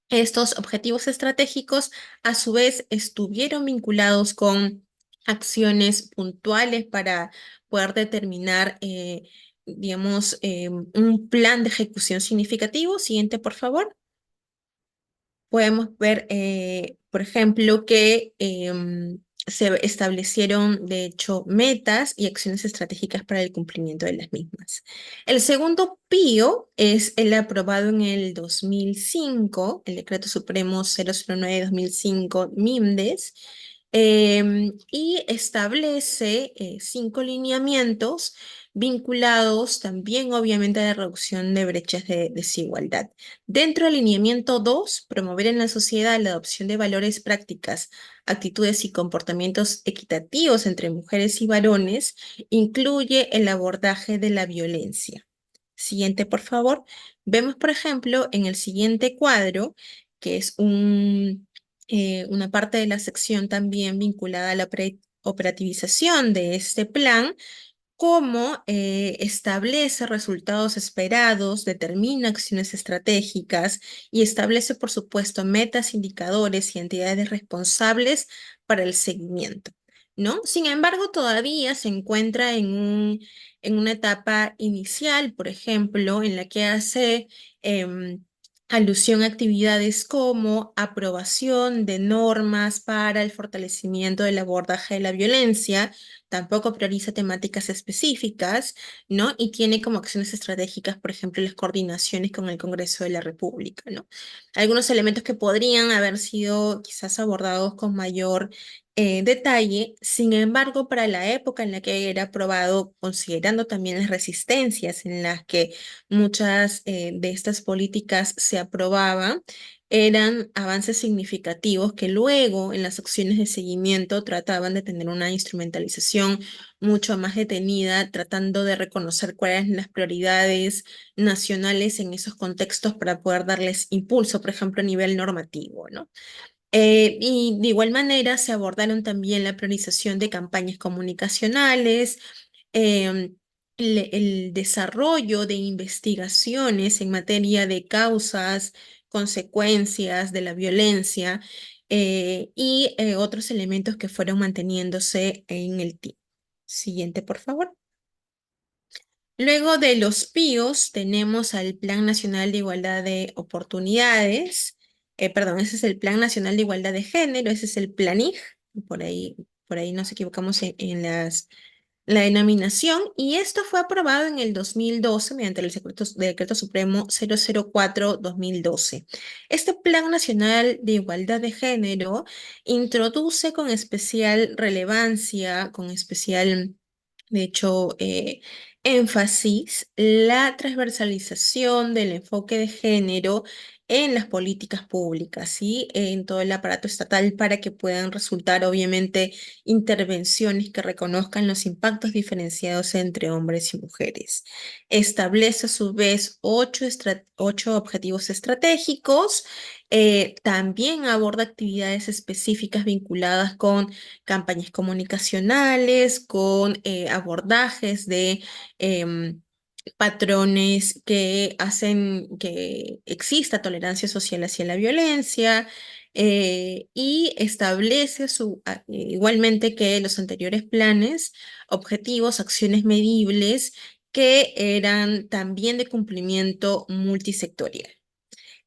S3: Estos objetivos estratégicos, a su vez, estuvieron vinculados con acciones puntuales para poder determinar, digamos, un plan de ejecución significativo. Siguiente, por favor. Podemos ver, por ejemplo, que se establecieron, de hecho, metas y acciones estratégicas para el cumplimiento de las mismas. El segundo PIO es el aprobado en el 2005, el Decreto Supremo 009-2005, MIMDES, y establece 5 lineamientos vinculados también, obviamente, a la reducción de brechas de desigualdad. Dentro del lineamiento 2, promover en la sociedad la adopción de valores, prácticas, actitudes y comportamientos equitativos entre mujeres y varones, incluye el abordaje de la violencia. Siguiente, por favor. Vemos, por ejemplo, en el siguiente cuadro, que es una parte de la sección también vinculada a la operativización de este plan, cómo establece resultados esperados, determina acciones estratégicas y establece, por supuesto, metas, indicadores y entidades responsables para el seguimiento, ¿no? Sin embargo, todavía se encuentra en una etapa inicial, por ejemplo, en la que hace alusión a actividades como aprobación de normas para el fortalecimiento del abordaje de la violencia. Tampoco prioriza temáticas específicas, ¿no? Y tiene como acciones estratégicas, por ejemplo, las coordinaciones con el Congreso de la República, ¿no? Algunos elementos que podrían haber sido quizás abordados con mayor detalle. Sin embargo, para la época en la que era aprobado, considerando también las resistencias en las que muchas de estas políticas se aprobaban, eran avances significativos que luego en las acciones de seguimiento trataban de tener una instrumentalización mucho más detenida, tratando de reconocer cuáles eran las prioridades nacionales en esos contextos para poder darles impulso, por ejemplo, a nivel normativo, ¿no? Y de igual manera se abordaron también la priorización de campañas comunicacionales, em, el desarrollo de investigaciones en materia de causas, consecuencias de la violencia y otros elementos que fueron manteniéndose en el tiempo. Siguiente, por favor. Luego de los PIOs tenemos al Plan Nacional de Igualdad de Oportunidades. Perdón, ese es el Plan Nacional de Igualdad de Género, ese es el PLANIG, por ahí nos equivocamos en la denominación, y esto fue aprobado en el 2012 mediante el Decreto Supremo 004-2012. Este Plan Nacional de Igualdad de Género introduce con especial relevancia, con especial, de hecho, énfasis, la transversalización del enfoque de género en las políticas públicas y en todo el aparato estatal para que puedan resultar, obviamente, intervenciones que reconozcan los impactos diferenciados entre hombres y mujeres. Establece a su vez 8 objetivos estratégicos. También aborda actividades específicas vinculadas con campañas comunicacionales, con abordajes de patrones que hacen que exista tolerancia social hacia la violencia, y establece igualmente que los anteriores planes, objetivos, acciones medibles que eran también de cumplimiento multisectorial.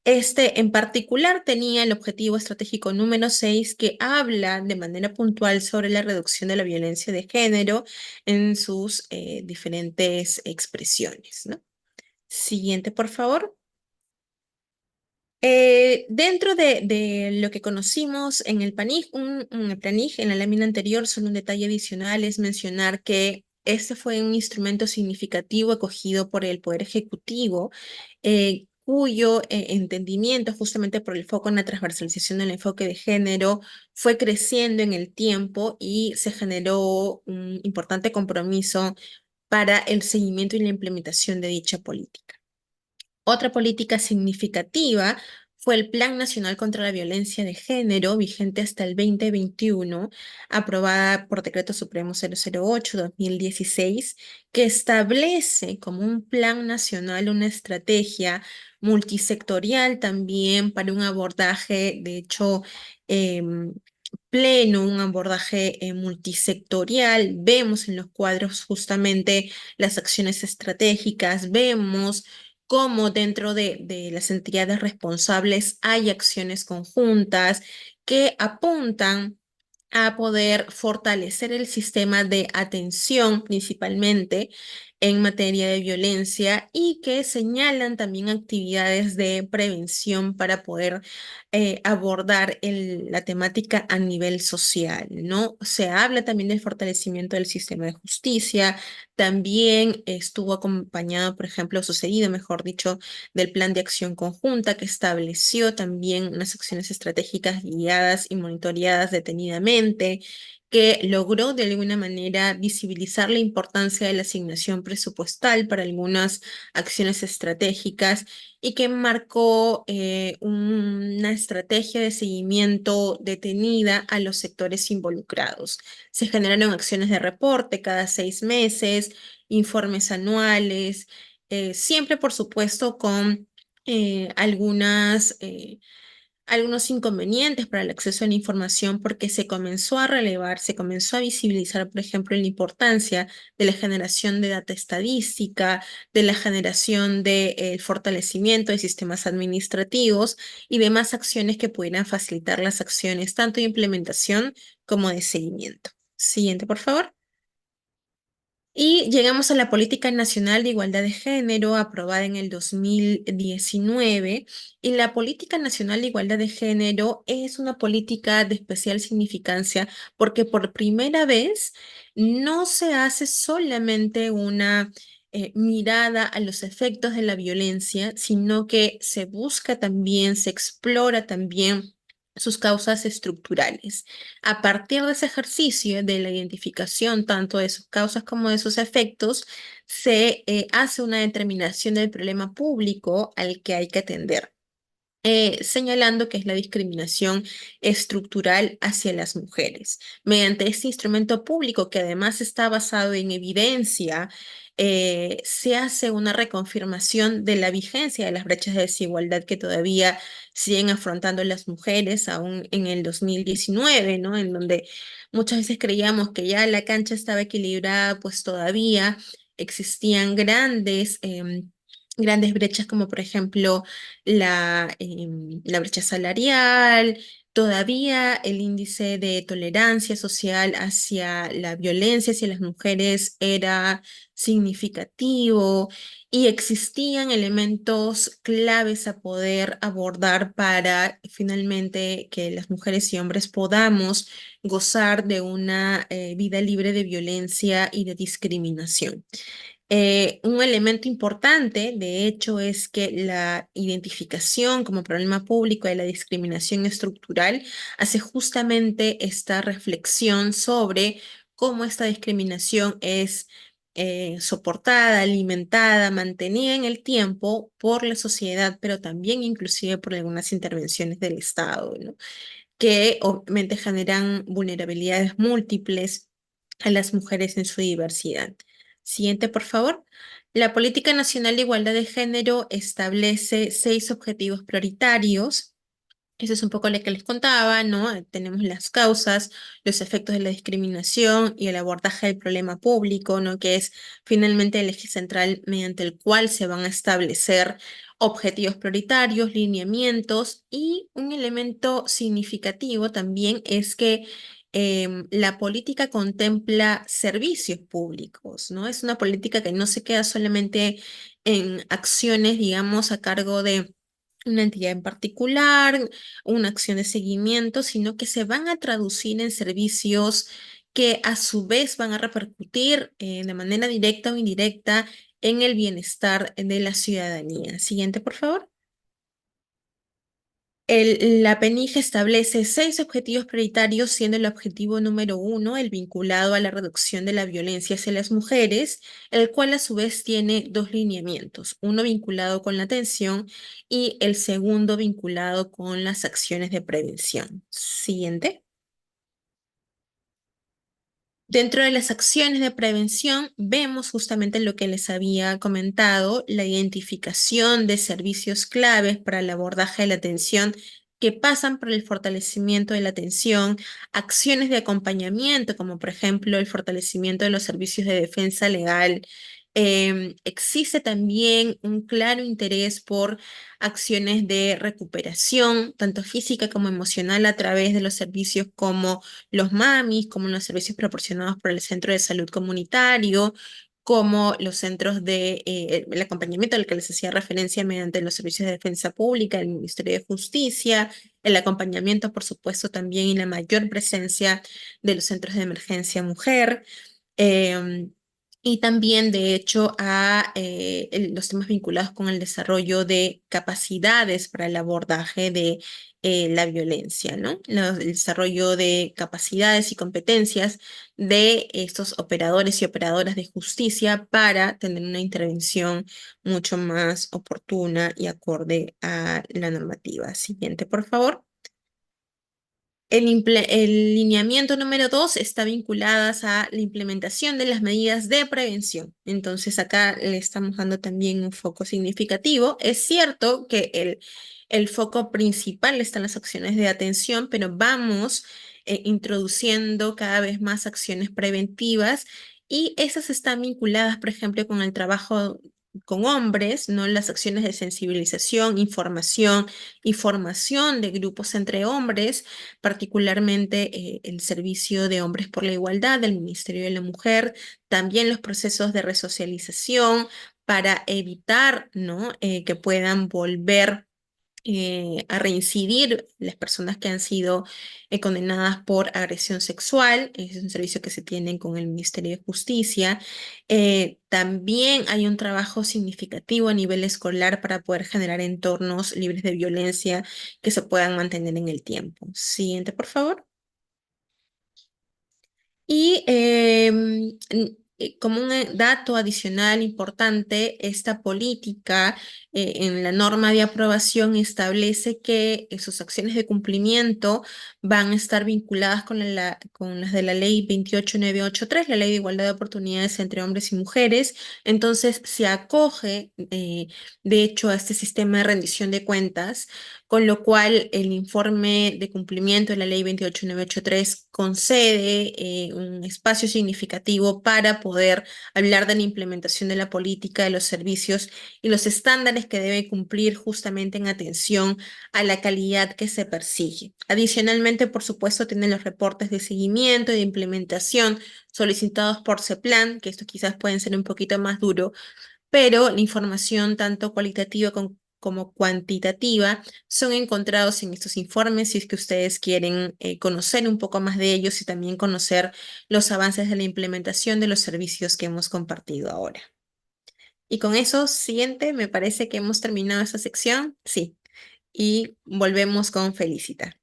S3: Este en particular tenía el objetivo estratégico número 6, que habla de manera puntual sobre la reducción de la violencia de género en sus diferentes expresiones, ¿no? Siguiente, por favor. Dentro de lo que conocimos en el PANIG, el PLANIG, en la lámina anterior, solo un detalle adicional es mencionar que este fue un instrumento significativo acogido por el Poder Ejecutivo, cuyo entendimiento, justamente por el foco en la transversalización del enfoque de género, fue creciendo en el tiempo y se generó un importante compromiso para el seguimiento y la implementación de dicha política. Otra política significativa fue el Plan Nacional contra la Violencia de Género, vigente hasta el 2021, aprobada por Decreto Supremo 008/2016, que establece como un plan nacional una estrategia multisectorial también para un abordaje, de hecho, em, pleno, un abordaje multisectorial. Vemos en los cuadros justamente las acciones estratégicas, vemos cómo dentro de las entidades responsables hay acciones conjuntas que apuntan a poder fortalecer el sistema de atención, principalmente en materia de violencia, y que señalan también actividades de prevención para poder abordar la temática a nivel social, ¿no? Se habla también del fortalecimiento del sistema de justicia, también estuvo acompañado, por ejemplo, sucedido, mejor dicho, del plan de acción conjunta que estableció también unas acciones estratégicas guiadas y monitoreadas detenidamente, que logró de alguna manera visibilizar la importancia de la asignación presupuestal para algunas acciones estratégicas y que marcó una estrategia de seguimiento detenida a los sectores involucrados. Se generaron acciones de reporte cada 6 meses, informes anuales, siempre por supuesto con algunos inconvenientes para el acceso a la información, porque se comenzó a relevar, se comenzó a visibilizar, por ejemplo, la importancia de la generación de data estadística, de la generación del fortalecimiento de sistemas administrativos y demás acciones que pudieran facilitar las acciones tanto de implementación como de seguimiento. Siguiente, por favor. Y llegamos a la Política Nacional de Igualdad de Género, aprobada en el 2019. Y la Política Nacional de Igualdad de Género es una política de especial significancia porque por primera vez no se hace solamente una mirada a los efectos de la violencia, sino que se busca también, se explora también sus causas estructurales. A partir de ese ejercicio de la identificación tanto de sus causas como de sus efectos, se hace una determinación del problema público al que hay que atender. Señalando que es la discriminación estructural hacia las mujeres. Mediante este instrumento público, que además está basado en evidencia, se hace una reconfirmación de la vigencia de las brechas de desigualdad que todavía siguen afrontando las mujeres, aún en el 2019, ¿no? En donde muchas veces creíamos que ya la cancha estaba equilibrada, pues todavía existían grandes brechas, como por ejemplo la brecha salarial, todavía el índice de tolerancia social hacia la violencia hacia las mujeres era significativo, y existían elementos claves a poder abordar para finalmente que las mujeres y hombres podamos gozar de una vida libre de violencia y de discriminación. Un elemento importante, de hecho, es que la identificación como problema público de la discriminación estructural hace justamente esta reflexión sobre cómo esta discriminación es soportada, alimentada, mantenida en el tiempo por la sociedad, pero también inclusive por algunas intervenciones del Estado, ¿no? Que obviamente generan vulnerabilidades múltiples a las mujeres en su diversidad. Siguiente, por favor. La Política Nacional de Igualdad de Género establece 6 objetivos prioritarios. Eso es un poco lo que les contaba, ¿no? Tenemos las causas, los efectos de la discriminación y el abordaje del problema público, ¿no? Que es finalmente el eje central mediante el cual se van a establecer objetivos prioritarios, lineamientos, y un elemento significativo también es que la política contempla servicios públicos, ¿no? Es una política que no se queda solamente en acciones, digamos, a cargo de una entidad en particular, una acción de seguimiento, sino que se van a traducir en servicios que a su vez van a repercutir de manera directa o indirecta en el bienestar de la ciudadanía. Siguiente, por favor. La PENIG establece 6 objetivos prioritarios, siendo el objetivo número 1 el vinculado a la reducción de la violencia hacia las mujeres, el cual a su vez tiene 2 lineamientos, uno vinculado con la atención y el segundo vinculado con las acciones de prevención. Siguiente. Dentro de las acciones de prevención, vemos justamente lo que les había comentado, la identificación de servicios claves para el abordaje de la atención que pasan por el fortalecimiento de la atención, acciones de acompañamiento, como por ejemplo el fortalecimiento de los servicios de defensa legal. Existe también un claro interés por acciones de recuperación, tanto física como emocional, a través de los servicios como los MAMIs, como los servicios proporcionados por el Centro de Salud Comunitario, como los centros de el acompañamiento al que les hacía referencia mediante los servicios de defensa pública, el Ministerio de Justicia, el acompañamiento, por supuesto, también y la mayor presencia de los centros de emergencia mujer. em, y también, de hecho, a los temas vinculados con el desarrollo de capacidades para el abordaje de la violencia, ¿no? El desarrollo de capacidades y competencias de estos operadores y operadoras de justicia para tener una intervención mucho más oportuna y acorde a la normativa. Siguiente, por favor. El lineamiento número 2 está vinculadas a la implementación de las medidas de prevención. Entonces acá le estamos dando también un foco significativo. Es cierto que el foco principal está en las acciones de atención, pero vamos introduciendo cada vez más acciones preventivas, y esas están vinculadas, por ejemplo, con el trabajo con hombres, ¿no? Las acciones de sensibilización, información y formación de grupos entre hombres, particularmente el Servicio de Hombres por la Igualdad del Ministerio de la Mujer, también los procesos de resocialización para evitar, ¿no? Que puedan volver a reincidir las personas que han sido condenadas por agresión sexual. Es un servicio que se tiene con el Ministerio de Justicia. También hay un trabajo significativo a nivel escolar para poder generar entornos libres de violencia que se puedan mantener en el tiempo. Siguiente, por favor. Y como un dato adicional importante, esta política en la norma de aprobación establece que sus acciones de cumplimiento van a estar vinculadas con las de la ley 28983, la ley de igualdad de oportunidades entre hombres y mujeres. Entonces se acoge, de hecho, a este sistema de rendición de cuentas, con lo cual el informe de cumplimiento de la ley 28983 concede un espacio significativo para poder hablar de la implementación de la política, de los servicios y los estándares que debe cumplir justamente en atención a la calidad que se persigue. Adicionalmente, por supuesto, tienen los reportes de seguimiento y de implementación solicitados por CEPLAN, que esto quizás pueden ser un poquito más duro, pero la información tanto cualitativa como cuantitativa son encontrados en estos informes, si es que ustedes quieren conocer un poco más de ellos y también conocer los avances de la implementación de los servicios que hemos compartido ahora. Y con eso, siguiente, me parece que hemos terminado esta sección. Sí, y volvemos con Felicita.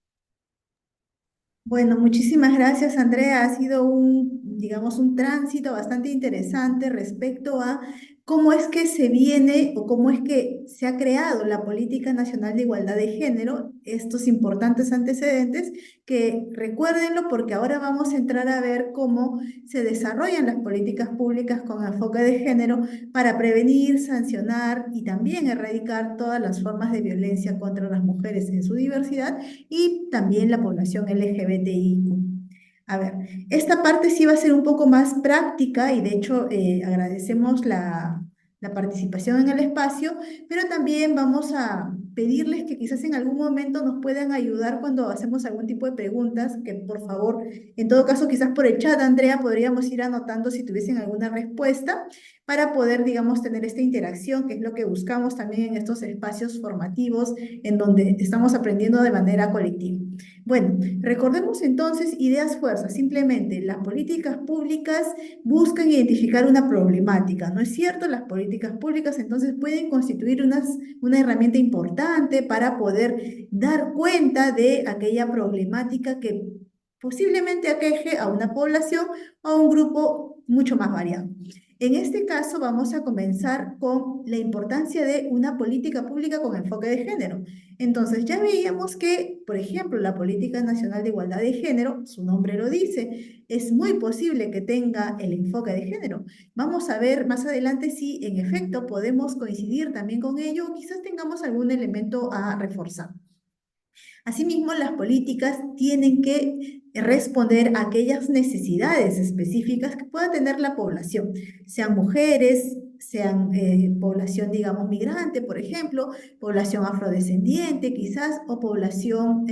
S1: Bueno, muchísimas gracias, Andrea. Ha sido un, digamos, un tránsito bastante interesante respecto a cómo es que se viene o cómo es que se ha creado la Política Nacional de Igualdad de Género, estos importantes antecedentes, que recuérdenlo porque ahora vamos a entrar a ver cómo se desarrollan las políticas públicas con enfoque de género para prevenir, sancionar y también erradicar todas las formas de violencia contra las mujeres en su diversidad y también la población LGBTIQ. A ver, esta parte sí va a ser un poco más práctica y de hecho agradecemos la participación en el espacio, pero también vamos a pedirles que quizás en algún momento nos puedan ayudar cuando hacemos algún tipo de preguntas, que por favor, en todo caso, quizás por el chat, Andrea, podríamos ir anotando si tuviesen alguna respuesta para poder, digamos, tener esta interacción, que es lo que buscamos también en estos espacios formativos en donde estamos aprendiendo de manera colectiva. Bueno, recordemos entonces ideas fuerzas. Simplemente las políticas públicas buscan identificar una problemática, ¿no es cierto? Las políticas públicas entonces pueden constituir una herramienta importante para poder dar cuenta de aquella problemática que posiblemente aqueje a una población o a un grupo mucho más variado. En este caso vamos a comenzar con la importancia de una política pública con enfoque de género. Entonces, ya veíamos que, por ejemplo, la Política Nacional de Igualdad de Género, su nombre lo dice, es muy posible que tenga el enfoque de género. Vamos a ver más adelante si en efecto podemos coincidir también con ello o quizás tengamos algún elemento a reforzar. Asimismo, las políticas tienen que responder a aquellas necesidades específicas que pueda tener la población, sean mujeres, sean población, digamos, migrante, por ejemplo, población afrodescendiente quizás, o población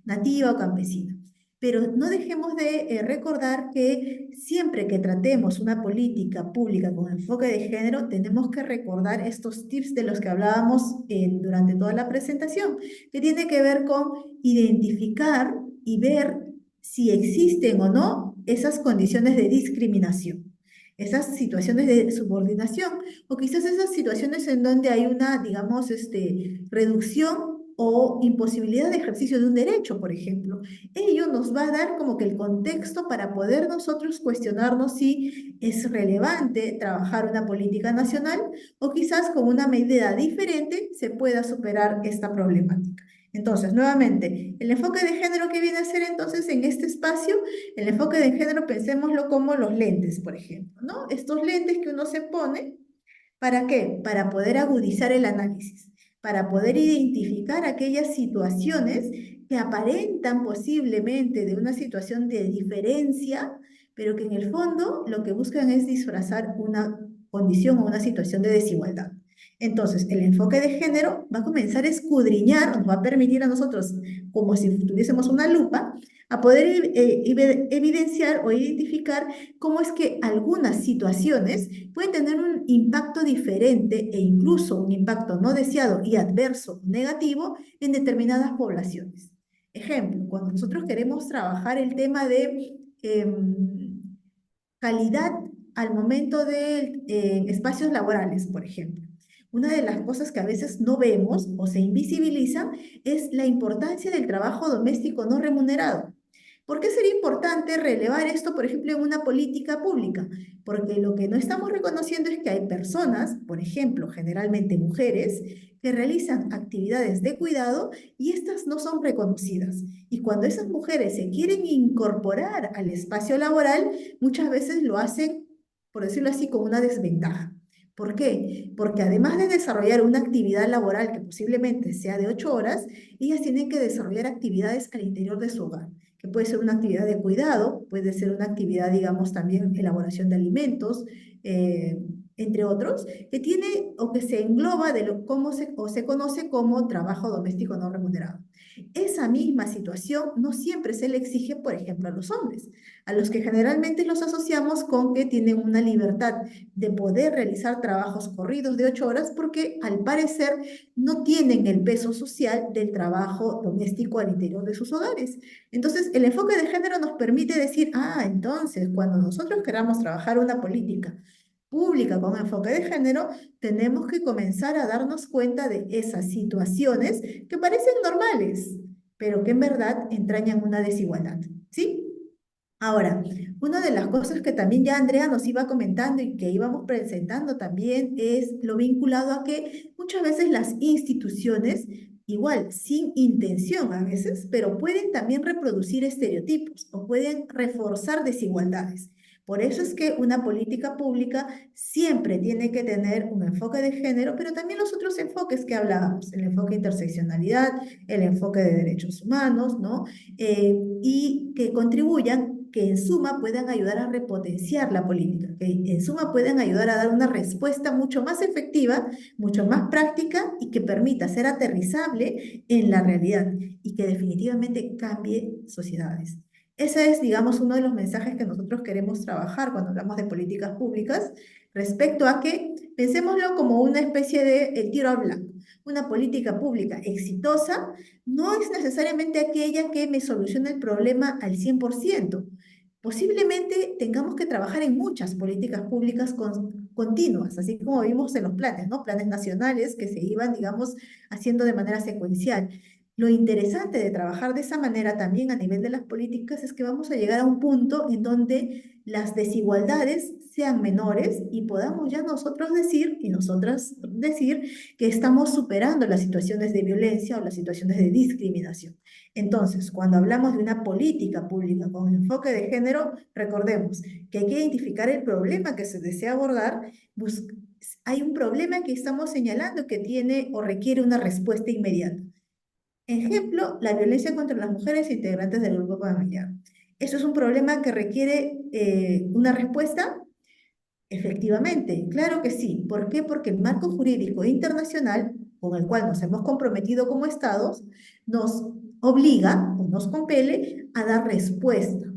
S1: nativa o campesina. Pero no dejemos de recordar que siempre que tratemos una política pública con enfoque de género, tenemos que recordar estos tips de los que hablábamos durante toda la presentación, que tiene que ver con identificar y ver si existen o no esas condiciones de discriminación, esas situaciones de subordinación, o quizás esas situaciones en donde hay una, digamos, reducción o imposibilidad de ejercicio de un derecho, por ejemplo. Ello nos va a dar como que el contexto para poder nosotros cuestionarnos si es relevante trabajar una política nacional o quizás con una medida diferente se pueda superar esta problemática. Entonces, nuevamente, el enfoque de género que viene a ser entonces en este espacio, el enfoque de género pensémoslo como los lentes, por ejemplo, ¿no? Estos lentes que uno se pone, ¿para qué? Para poder agudizar el análisis, para poder identificar aquellas situaciones que aparentan posiblemente de una situación de diferencia, pero que en el fondo lo que buscan es disfrazar una condición o una situación de desigualdad. Entonces, el enfoque de género va a comenzar a escudriñar, nos va a permitir a nosotros, como si tuviésemos una lupa, a poder evidenciar o identificar cómo es que algunas situaciones pueden tener un impacto diferente e incluso un impacto no deseado y adverso negativo en determinadas poblaciones. Ejemplo, cuando nosotros queremos trabajar el tema de calidad al momento de espacios laborales, por ejemplo. Una de las cosas que a veces no vemos o se invisibiliza es la importancia del trabajo doméstico no remunerado. ¿Por qué sería importante relevar esto, por ejemplo, en una política pública? Porque lo que no estamos reconociendo es que hay personas, por ejemplo, generalmente mujeres, que realizan actividades de cuidado y estas no son reconocidas. Y cuando esas mujeres se quieren incorporar al espacio laboral, muchas veces lo hacen, por decirlo así, con una desventaja. ¿Por qué? Porque además de desarrollar una actividad laboral que posiblemente sea de 8 horas, ellas tienen que desarrollar actividades al interior de su hogar, que puede ser una actividad de cuidado, puede ser una actividad, digamos, también elaboración de alimentos, entre otros, que tiene o que se engloba de lo cómo o se conoce como trabajo doméstico no remunerado. Esa misma situación no siempre se le exige, por ejemplo, a los hombres, a los que generalmente los asociamos con que tienen una libertad de poder realizar trabajos corridos de 8 horas porque al parecer no tienen el peso social del trabajo doméstico al interior de sus hogares. Entonces, el enfoque de género nos permite decir, entonces, cuando nosotros queramos trabajar una política pública con enfoque de género, tenemos que comenzar a darnos cuenta de esas situaciones que parecen normales, pero que en verdad entrañan una desigualdad, ¿sí? Ahora, una de las cosas que también ya Andrea nos iba comentando y que íbamos presentando también es lo vinculado a que muchas veces las instituciones, igual sin intención a veces, pero pueden también reproducir estereotipos o pueden reforzar desigualdades. Por eso es que una política pública siempre tiene que tener un enfoque de género, pero también los otros enfoques que hablábamos, el enfoque de interseccionalidad, el enfoque de derechos humanos, ¿no? Y que contribuyan, que en suma puedan ayudar a repotenciar la política, que en suma puedan ayudar a dar una respuesta mucho más efectiva, mucho más práctica y que permita ser aterrizable en la realidad y que definitivamente cambie sociedades. Ese es, digamos, uno de los mensajes que nosotros queremos trabajar cuando hablamos de políticas públicas respecto a que pensémoslo como una especie de el tiro al blanco. Una política pública exitosa no es necesariamente aquella que me solucione el problema al 100%. Posiblemente tengamos que trabajar en muchas políticas públicas continuas, así como vimos en los planes, ¿no? Planes nacionales que se iban, digamos, haciendo de manera secuencial. Lo interesante de trabajar de esa manera también a nivel de las políticas es que vamos a llegar a un punto en donde las desigualdades sean menores y podamos ya nosotros decir y nosotras decir que estamos superando las situaciones de violencia o las situaciones de discriminación. Entonces, cuando hablamos de una política pública con enfoque de género, recordemos que hay que identificar el problema que se desea abordar. Hay un problema que estamos señalando que tiene o requiere una respuesta inmediata. Ejemplo, la violencia contra las mujeres integrantes del grupo familiar. ¿Eso es un problema que requiere una respuesta? Efectivamente, claro que sí. ¿Por qué? Porque el marco jurídico internacional con el cual nos hemos comprometido como estados nos obliga o nos compele a dar respuesta.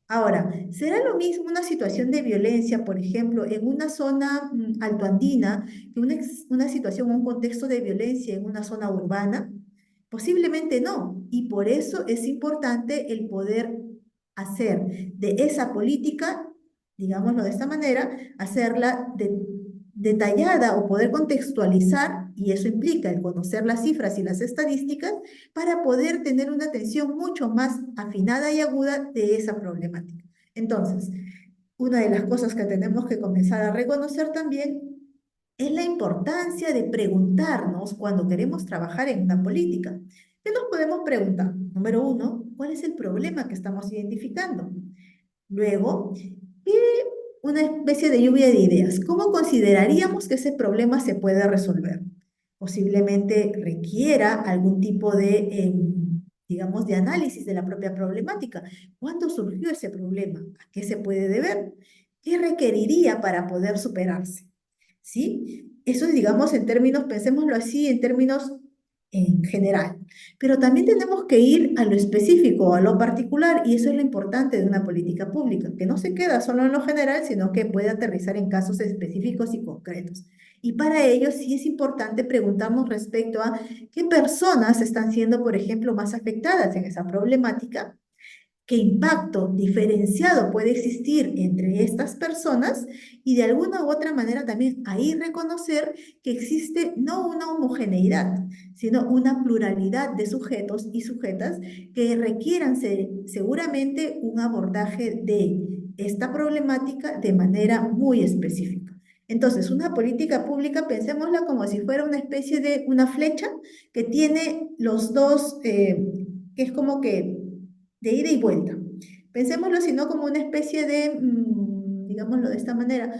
S1: Ahora, ¿será lo mismo una situación de violencia, por ejemplo, en una zona altoandina, que una situación o un contexto de violencia en una zona urbana? Posiblemente no, y por eso es importante el poder hacer de esa política, digámoslo de esta manera, hacerla detallada o poder contextualizar, y eso implica el conocer las cifras y las estadísticas para poder tener una atención mucho más afinada y aguda de esa problemática. Entonces, una de las cosas que tenemos que comenzar a reconocer también es la importancia de preguntarnos cuando queremos trabajar en una política. ¿Qué nos podemos preguntar? Número uno, ¿cuál es el problema que estamos identificando? Luego, ¿qué una especie de lluvia de ideas? ¿Cómo consideraríamos que ese problema se puede resolver? Posiblemente requiera algún tipo de, digamos, de análisis de la propia problemática. ¿Cuándo surgió ese problema? ¿A qué se puede deber? ¿Qué requeriría para poder superarse? ¿Sí? Eso, digamos, en términos, pensémoslo así, en términos en general. Pero también tenemos que ir a lo específico, a lo particular, y eso es lo importante de una política pública, que no se queda solo en lo general, sino que puede aterrizar en casos específicos y concretos. Y para ello sí es importante preguntarnos respecto a qué personas están siendo, por ejemplo, más afectadas en esa problemática, qué impacto diferenciado puede existir entre estas personas y de alguna u otra manera también ahí reconocer que existe no una homogeneidad, sino una pluralidad de sujetos y sujetas que requieran seguramente un abordaje de esta problemática de manera muy específica. Entonces, una política pública, pensémosla como si fuera una especie de una flecha que tiene los dos, que es como que de ida y vuelta. Pensémoslo sino como una especie de, digámoslo de esta manera,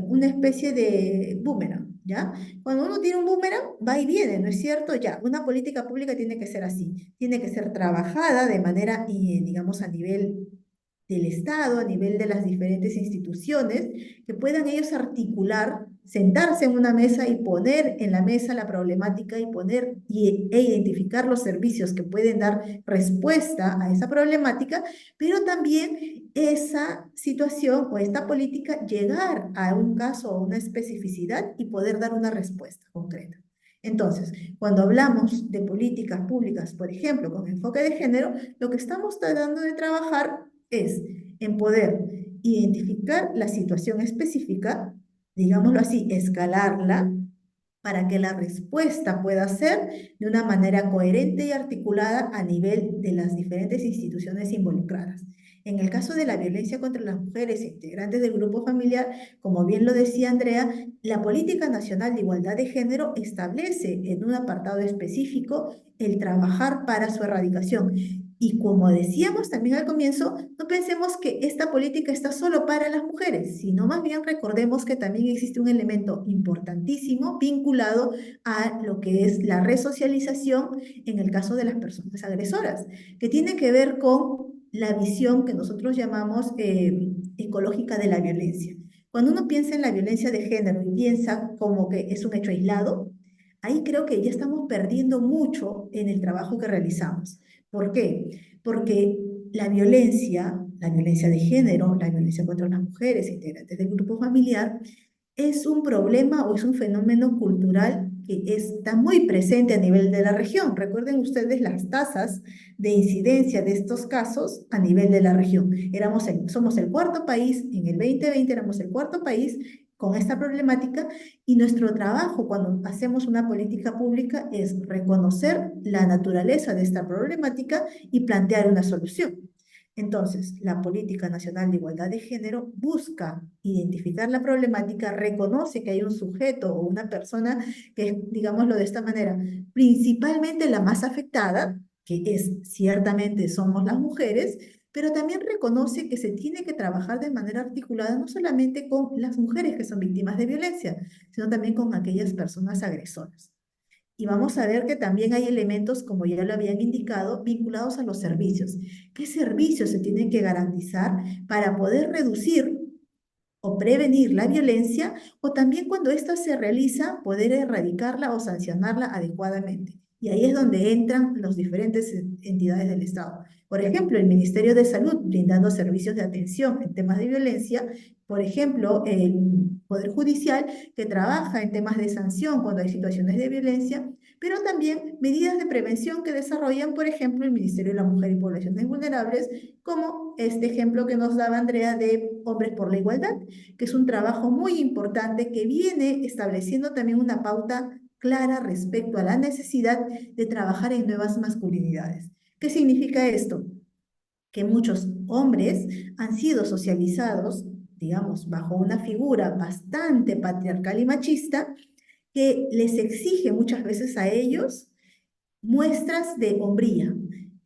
S1: una especie de boomerang, ¿ya? Cuando uno tiene un boomerang, va y viene, ¿no es cierto? Ya, una política pública tiene que ser así, tiene que ser trabajada de manera, digamos, a nivel del Estado, a nivel de las diferentes instituciones, que puedan ellos articular, sentarse en una mesa y poner en la mesa la problemática y poner e identificar los servicios que pueden dar respuesta a esa problemática, pero también esa situación o esta política llegar a un caso o una especificidad y poder dar una respuesta concreta. Entonces, cuando hablamos de políticas públicas, por ejemplo, con enfoque de género, lo que estamos tratando de trabajar es en poder identificar la situación específica, digámoslo así, escalarla, para que la respuesta pueda ser de una manera coherente y articulada a nivel de las diferentes instituciones involucradas. En el caso de la violencia contra las mujeres integrantes del grupo familiar, como bien lo decía Andrea, la Política Nacional de Igualdad de Género establece en un apartado específico el trabajar para su erradicación. Y como decíamos también al comienzo, no pensemos que esta política está solo para las mujeres, sino más bien recordemos que también existe un elemento importantísimo vinculado a lo que es la resocialización en el caso de las personas agresoras, que tiene que ver con la visión que nosotros llamamos ecológica de la violencia. Cuando uno piensa en la violencia de género y piensa como que es un hecho aislado, ahí creo que ya estamos perdiendo mucho en el trabajo que realizamos. ¿Por qué? Porque la violencia de género, la violencia contra las mujeres integrantes del grupo familiar, es un problema o es un fenómeno cultural que está muy presente a nivel de la región. Recuerden ustedes las tasas de incidencia de estos casos a nivel de la región. Somos el cuarto país, en el 2020 éramos el cuarto país con esta problemática y nuestro trabajo cuando hacemos una política pública es reconocer la naturaleza de esta problemática y plantear una solución. Entonces, la Política Nacional de Igualdad de Género busca identificar la problemática, reconoce que hay un sujeto o una persona que es, digámoslo de esta manera, principalmente la más afectada, que es ciertamente somos las mujeres, pero también reconoce que se tiene que trabajar de manera articulada no solamente con las mujeres que son víctimas de violencia, sino también con aquellas personas agresoras. Y vamos a ver que también hay elementos, como ya lo habían indicado, vinculados a los servicios. ¿Qué servicios se tienen que garantizar para poder reducir o prevenir la violencia, o también cuando ésta se realiza, poder erradicarla o sancionarla adecuadamente? Y ahí es donde entran las diferentes entidades del Estado. Por ejemplo, el Ministerio de Salud brindando servicios de atención en temas de violencia. Por ejemplo, el Poder Judicial que trabaja en temas de sanción cuando hay situaciones de violencia, pero también medidas de prevención que desarrollan, por ejemplo, el Ministerio de la Mujer y Poblaciones Vulnerables, como este ejemplo que nos daba Andrea de Hombres por la Igualdad, que es un trabajo muy importante que viene estableciendo también una pauta clara respecto a la necesidad de trabajar en nuevas masculinidades. ¿Qué significa esto? Que muchos hombres han sido socializados, digamos, bajo una figura bastante patriarcal y machista, que les exige muchas veces a ellos muestras de hombría.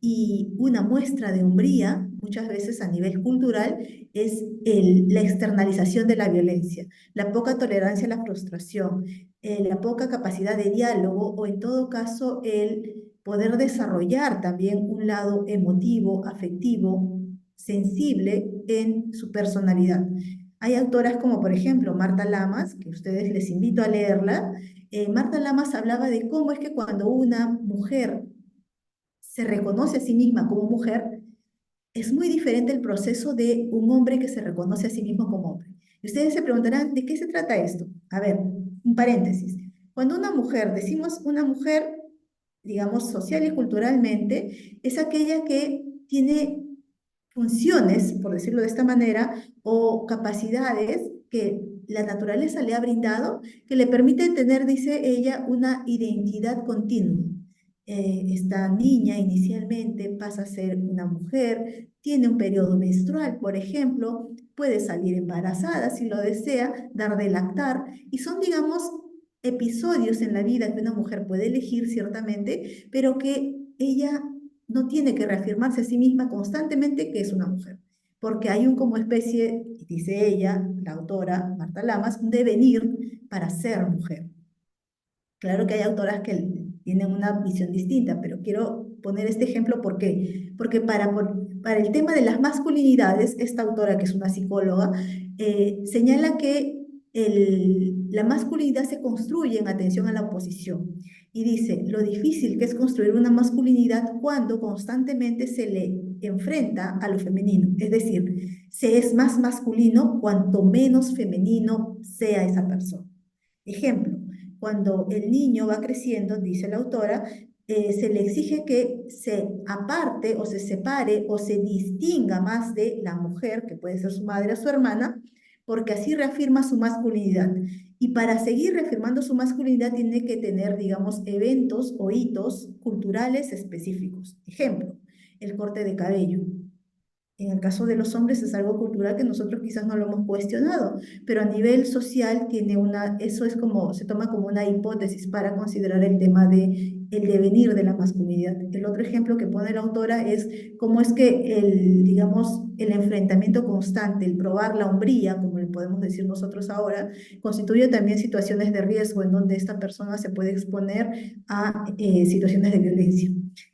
S1: Y una muestra de hombría, muchas veces a nivel cultural, es la externalización de la violencia, la poca tolerancia a la frustración, la poca capacidad de diálogo o en todo caso el poder desarrollar también un lado emotivo, afectivo, sensible en su personalidad. Hay autoras como por ejemplo Marta Lamas, que ustedes les invito a leerla. Marta Lamas hablaba de cómo es que cuando una mujer se reconoce a sí misma como mujer, es muy diferente el proceso de un hombre que se reconoce a sí mismo como hombre. Y ustedes se preguntarán, ¿de qué se trata esto? A ver, un paréntesis. Cuando una mujer, decimos una mujer, digamos, social y culturalmente, es aquella que tiene funciones, por decirlo de esta manera, o capacidades que la naturaleza le ha brindado, que le permiten tener, dice ella, una identidad continua. Esta niña inicialmente pasa a ser una mujer, tiene un periodo menstrual, por ejemplo, puede salir embarazada si lo desea, dar de lactar, y son, digamos, episodios en la vida que una mujer puede elegir ciertamente, pero que ella no tiene que reafirmarse a sí misma constantemente que es una mujer, porque hay un como especie, dice ella, la autora Marta Lamas, un devenir para ser mujer. Claro que hay autoras que tienen una visión distinta, pero quiero poner este ejemplo ¿por qué? Porque para el tema de las masculinidades, esta autora, que es una psicóloga, señala que la masculinidad se construye en atención a la oposición. Y dice, lo difícil que es construir una masculinidad cuando constantemente se le enfrenta a lo femenino. Es decir, se es más masculino cuanto menos femenino sea esa persona. Ejemplo, cuando el niño va creciendo, dice la autora, se le exige que se aparte o se separe o se distinga más de la mujer, que puede ser su madre o su hermana, porque así reafirma su masculinidad. Y para seguir reafirmando su masculinidad tiene que tener, digamos, eventos o hitos culturales específicos. Ejemplo, el corte de cabello. En el caso de los hombres es algo cultural que nosotros quizás no lo hemos cuestionado, pero a nivel social tiene eso es como, se toma como una hipótesis para considerar el tema de el devenir de la masculinidad. El otro ejemplo que pone la autora es cómo es que digamos, el enfrentamiento constante, el probar la hombría, como le podemos decir nosotros ahora, constituye también situaciones de riesgo en donde esta persona se puede exponer a situaciones de violencia.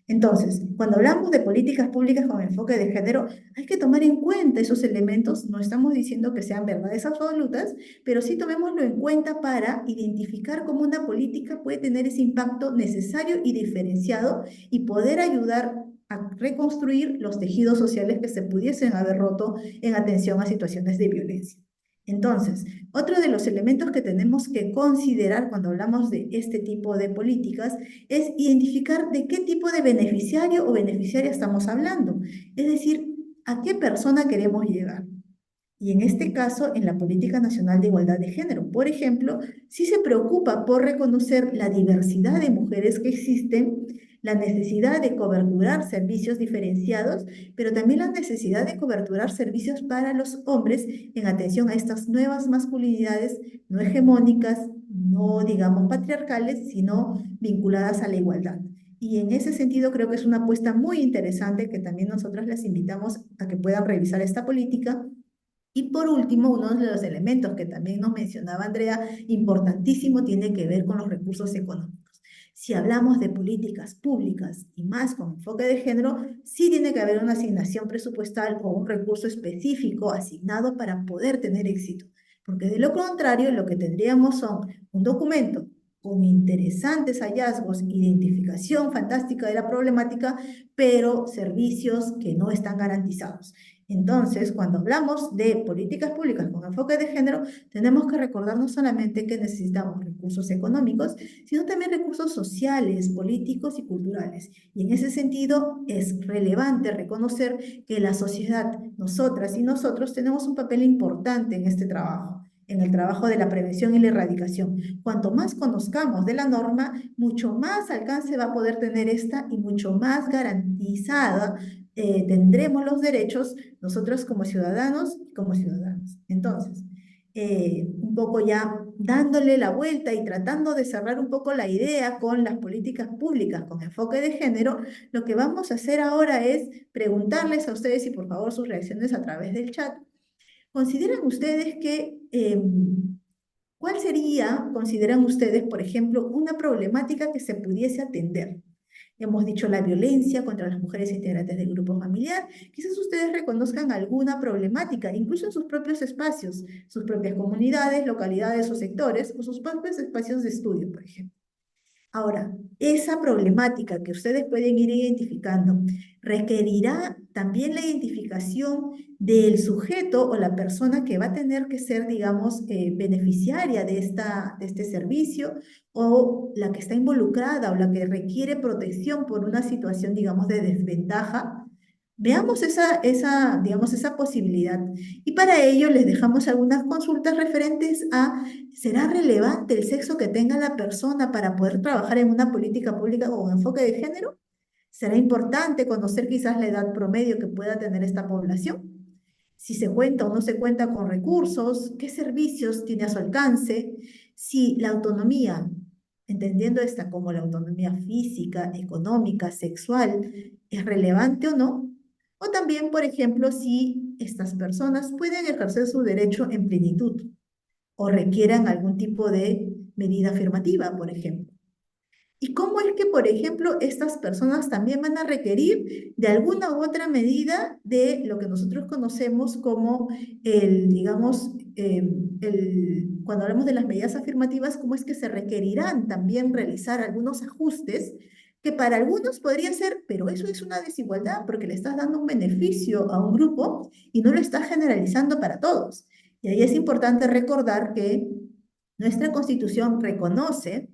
S1: Entonces, cuando hablamos de políticas públicas con enfoque de género, hay que tomar en cuenta esos elementos. No estamos diciendo que sean verdades absolutas, pero sí tomémoslo en cuenta para identificar cómo una política puede tener ese impacto necesario y diferenciado y poder ayudar a reconstruir los tejidos sociales que se pudiesen haber roto en atención a situaciones de violencia. Entonces, otro de los elementos que tenemos que considerar cuando hablamos de este tipo de políticas es identificar de qué tipo de beneficiario o beneficiaria estamos hablando. Es decir, ¿a qué persona queremos llegar? Y en este caso, en la Política Nacional de Igualdad de Género, por ejemplo, sí se preocupa por reconocer la diversidad de mujeres que existen, la necesidad de coberturar servicios diferenciados, pero también la necesidad de coberturar servicios para los hombres en atención a estas nuevas masculinidades no hegemónicas, no digamos patriarcales, sino vinculadas a la igualdad. Y en ese sentido creo que es una apuesta muy interesante que también nosotras les invitamos a que puedan revisar esta política. Y por último, uno de los elementos que también nos mencionaba Andrea, importantísimo, tiene que ver con los recursos económicos. Si hablamos de políticas públicas y más con enfoque de género, sí tiene que haber una asignación presupuestal o un recurso específico asignado para poder tener éxito. Porque de lo contrario, lo que tendríamos son un documento con interesantes hallazgos, identificación fantástica de la problemática, pero servicios que no están garantizados. Entonces, cuando hablamos de políticas públicas con enfoque de género, tenemos que recordar no solamente que necesitamos recursos económicos, sino también recursos sociales, políticos y culturales. Y en ese sentido, es relevante reconocer que la sociedad, nosotras y nosotros, tenemos un papel importante en este trabajo, en el trabajo de la prevención y la erradicación. Cuanto más conozcamos de la norma, mucho más alcance va a poder tener esta y mucho más garantizada tendremos los derechos nosotros como ciudadanos y como ciudadanas. Entonces, un poco ya dándole la vuelta y tratando de cerrar un poco la idea con las políticas públicas con enfoque de género, lo que vamos a hacer ahora es preguntarles a ustedes y por favor sus reacciones a través del chat. ¿Consideran ustedes que, cuál sería, consideran ustedes, por ejemplo, una problemática que se pudiese atender? Hemos dicho la violencia contra las mujeres integrantes del grupo familiar. Quizás ustedes reconozcan alguna problemática, incluso en sus propios espacios, sus propias comunidades, localidades o sectores, o sus propios espacios de estudio, por ejemplo. Ahora, esa problemática que ustedes pueden ir identificando requerirá también la identificación del sujeto o la persona que va a tener que ser, digamos, beneficiaria de este servicio o la que está involucrada o la que requiere protección por una situación, digamos, de desventaja. Veamos digamos, esa posibilidad. Y para ello les dejamos algunas consultas referentes a, ¿será relevante el sexo que tenga la persona para poder trabajar en una política pública con enfoque de género? ¿Será importante conocer quizás la edad promedio que pueda tener esta población? Si se cuenta o no se cuenta con recursos, qué servicios tiene a su alcance, si la autonomía, entendiendo esta como la autonomía física, económica, sexual, es relevante o no, o también, por ejemplo, si estas personas pueden ejercer su derecho en plenitud o requieran algún tipo de medida afirmativa, por ejemplo. ¿Y cómo es que, por ejemplo, estas personas también van a requerir de alguna u otra medida de lo que nosotros conocemos como digamos, cuando hablamos de las medidas afirmativas, cómo es que se requerirán también realizar algunos ajustes que para algunos podría ser, pero eso es una desigualdad porque le estás dando un beneficio a un grupo y no lo estás generalizando para todos. Y ahí es importante recordar que nuestra Constitución reconoce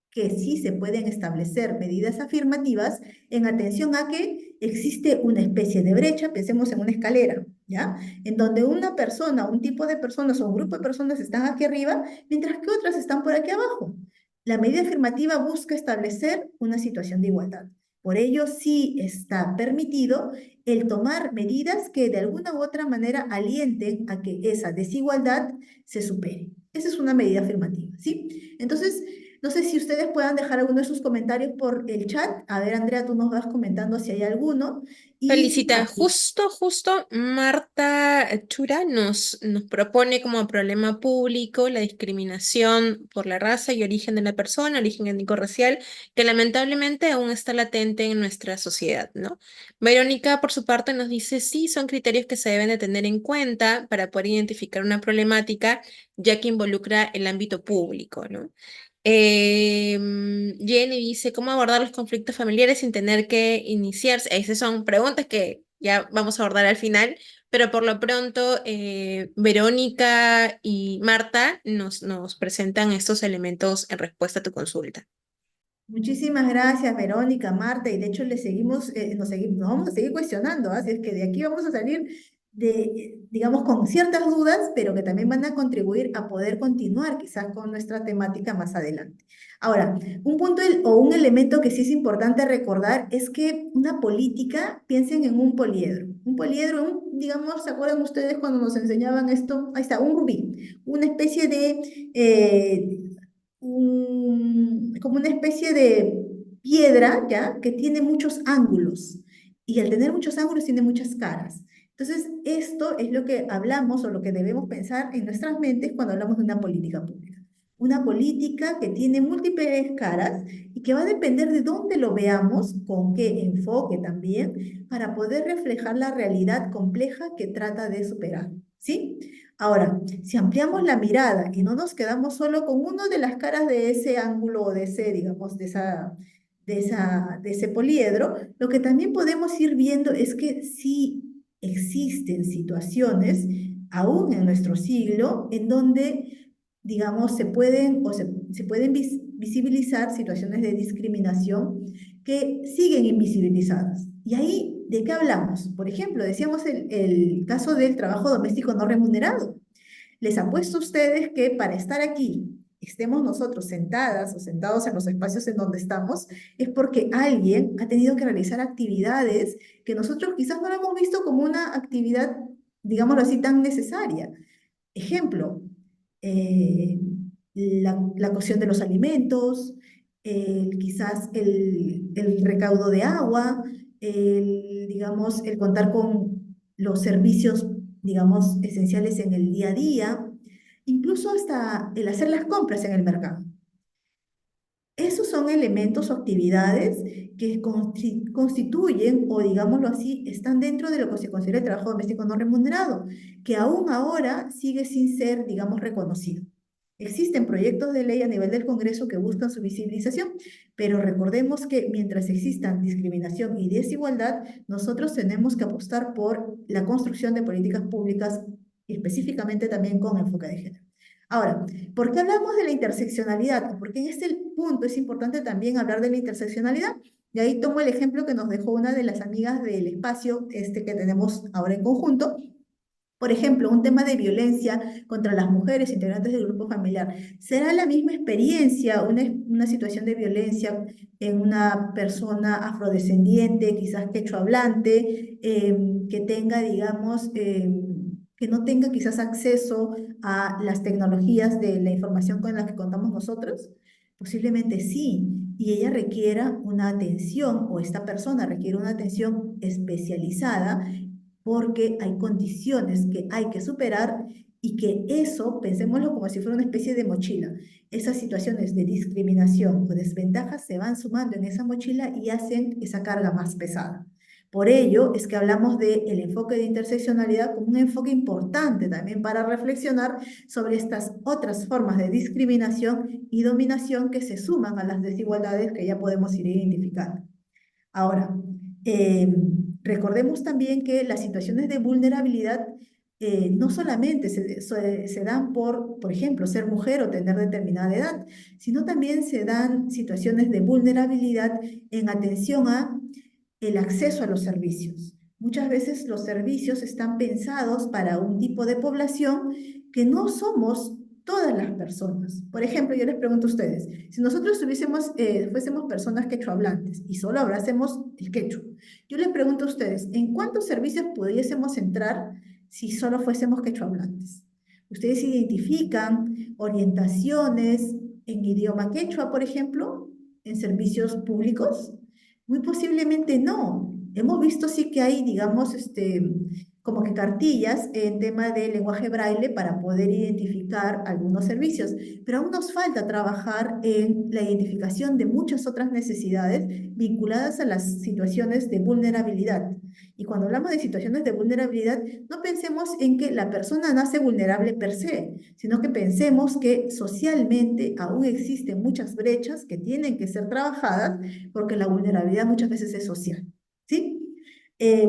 S1: que sí se pueden establecer medidas afirmativas en atención a que existe una especie de brecha, pensemos en una escalera, ¿ya? En donde una persona, un tipo de personas o un grupo de personas están aquí arriba, mientras que otras están por aquí abajo. La medida afirmativa busca establecer una situación de igualdad. Por ello, sí está permitido el tomar medidas que de alguna u otra manera alienten a que esa desigualdad se supere. Esa es una medida afirmativa, ¿sí? Entonces, no sé si ustedes puedan dejar alguno de sus comentarios por el chat. A ver, Andrea, tú nos vas comentando si hay alguno. Y
S3: Felicita, justo Marta Chura nos propone como problema público la discriminación por la raza y origen de la persona, origen étnico-racial, que lamentablemente aún está latente en nuestra sociedad, ¿no? Verónica, por su parte, nos dice, sí, son criterios que se deben de tener en cuenta para poder identificar una problemática, ya que involucra el ámbito público, ¿no? Jenny dice, ¿cómo abordar los conflictos familiares sin tener que iniciarse? Esas son preguntas que ya vamos a abordar al final, pero por lo pronto Verónica y Marta nos presentan estos elementos en respuesta a tu consulta.
S1: muchísimas gracias, Verónica, Marta, y de hecho le seguimos, nos vamos a seguir cuestionando, así es que de aquí vamos a salir digamos, con ciertas dudas, pero que también van a contribuir a poder continuar quizás con nuestra temática más adelante. Ahora, un punto o un elemento que sí es importante recordar es que una política, piensen en un poliedro. Un poliedro, digamos, ¿se acuerdan ustedes cuando nos enseñaban esto? Ahí está, un rubí, una especie de como una especie de piedra, ¿ya? Que tiene muchos ángulos. Y al tener muchos ángulos tiene muchas caras. Entonces, esto es lo que hablamos o lo que debemos pensar en nuestras mentes cuando hablamos de una política pública. Una política que tiene múltiples caras y que va a depender de dónde lo veamos, con qué enfoque también, para poder reflejar la realidad compleja que trata de superar. ¿Sí? Ahora, si ampliamos la mirada y no nos quedamos solo con una de las caras de ese ángulo o de ese, digamos, de ese poliedro, lo que también podemos ir viendo es que sí existen situaciones, aún en nuestro siglo, en donde, digamos, se pueden visibilizar situaciones de discriminación que siguen invisibilizadas. Y ahí, ¿de qué hablamos? Por ejemplo, decíamos el caso del trabajo doméstico no remunerado. Les apuesto a ustedes que para estar aquí, estemos nosotros sentadas o sentados en los espacios en donde estamos, es porque alguien ha tenido que realizar actividades que nosotros quizás no lo hemos visto como una actividad, digámoslo así, tan necesaria. Ejemplo, eh, la cocción de los alimentos, quizás el recaudo de agua, digamos, el contar con los servicios, digamos, esenciales en el día a día, incluso hasta el hacer las compras en el mercado. Esos son elementos o actividades que constituyen, o digámoslo así, están dentro de lo que se considera el trabajo doméstico no remunerado, que aún ahora sigue sin ser, digamos, reconocido. Existen proyectos de ley a nivel del Congreso que buscan su visibilización, pero recordemos que mientras existan discriminación y desigualdad, nosotros tenemos que apostar por la construcción de políticas públicas, específicamente también con enfoque de género. Ahora, ¿por qué hablamos de la interseccionalidad? Porque en este punto es importante también hablar de la interseccionalidad. Y ahí tomo el ejemplo que nos dejó una de las amigas del espacio que tenemos ahora en conjunto. Por ejemplo, un tema de violencia contra las mujeres integrantes del grupo familiar. ¿Será la misma experiencia, una situación de violencia en una persona afrodescendiente, quizás quechua hablante, que tenga, digamos, que no tenga quizás acceso a las tecnologías de la información con la que contamos nosotros? Posiblemente sí, y ella requiera una atención, o esta persona requiere una atención especializada porque hay condiciones que hay que superar y que eso, pensémoslo como si fuera una especie de mochila. Esas situaciones de discriminación o desventajas se van sumando en esa mochila y hacen esa carga más pesada. Por ello es que hablamos del enfoque de interseccionalidad como un enfoque importante también para reflexionar sobre estas otras formas de discriminación y dominación que se suman a las desigualdades que ya podemos ir identificando. Ahora, recordemos también que las situaciones de vulnerabilidad no solamente se dan por ejemplo, ser mujer o tener determinada edad, sino también se dan situaciones de vulnerabilidad en atención a el acceso a los servicios. Muchas veces los servicios están pensados para un tipo de población que no somos todas las personas. Por ejemplo, yo les pregunto a ustedes, si nosotros fuésemos personas quechohablantes y solo hablásemos el quechua, yo les pregunto a ustedes, ¿en cuántos servicios pudiésemos entrar si solo fuésemos quechohablantes? ¿Ustedes identifican orientaciones en idioma quechua, por ejemplo, en servicios públicos? Muy posiblemente no. Hemos visto sí que hay, digamos, como que cartillas en tema de lenguaje braille para poder identificar algunos servicios, pero aún nos falta trabajar en la identificación de muchas otras necesidades vinculadas a las situaciones de vulnerabilidad. Y cuando hablamos de situaciones de vulnerabilidad, no pensemos en que la persona nace vulnerable per se, sino que pensemos que socialmente aún existen muchas brechas que tienen que ser trabajadas porque la vulnerabilidad muchas veces es social, ¿sí?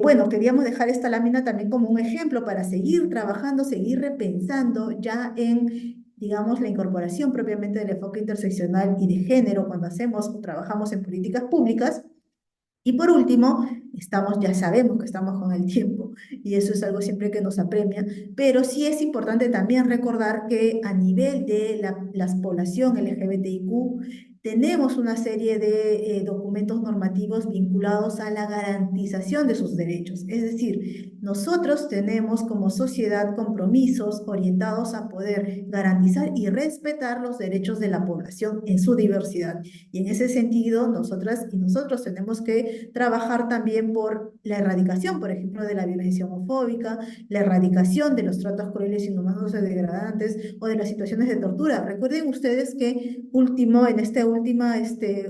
S1: Bueno, queríamos dejar esta lámina también como un ejemplo para seguir trabajando, seguir repensando ya en, digamos, la incorporación propiamente del enfoque interseccional y de género cuando hacemos o trabajamos en políticas públicas. Y por último, ya sabemos que estamos con el tiempo y eso es algo siempre que nos apremia, pero sí es importante también recordar que a nivel de la población LGBTIQ tenemos una serie de documentos normativos vinculados a la garantización de sus derechos. Es decir, nosotros tenemos como sociedad compromisos orientados a poder garantizar y respetar los derechos de la población en su diversidad. Y en ese sentido, nosotras y nosotros tenemos que trabajar también por la erradicación, por ejemplo, de la violencia homofóbica, la erradicación de los tratos crueles, inhumanos o degradantes o de las situaciones de tortura. Recuerden ustedes que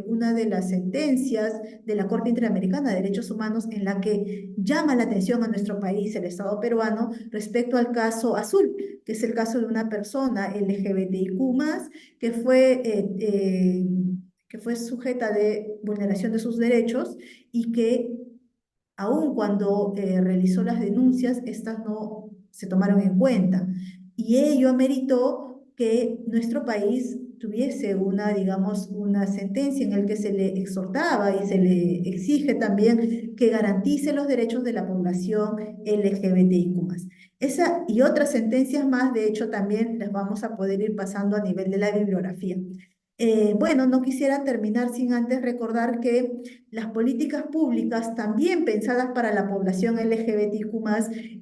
S1: una de las sentencias de la Corte Interamericana de Derechos Humanos en la que llama la atención a nuestro país, el Estado peruano, respecto al caso Azul, que es el caso de una persona LGBTIQ+, que fue que fue sujeta de vulneración de sus derechos y que aun cuando realizó las denuncias, estas no se tomaron en cuenta. Y ello ameritó que nuestro país tuviese digamos, una sentencia en la que se le exhortaba y se le exige también que garantice los derechos de la población LGBTIQ+. Esa y otras sentencias más, de hecho, también las vamos a poder ir pasando a nivel de la bibliografía. Bueno, no quisiera terminar sin antes recordar que las políticas públicas, también pensadas para la población LGBTQ+,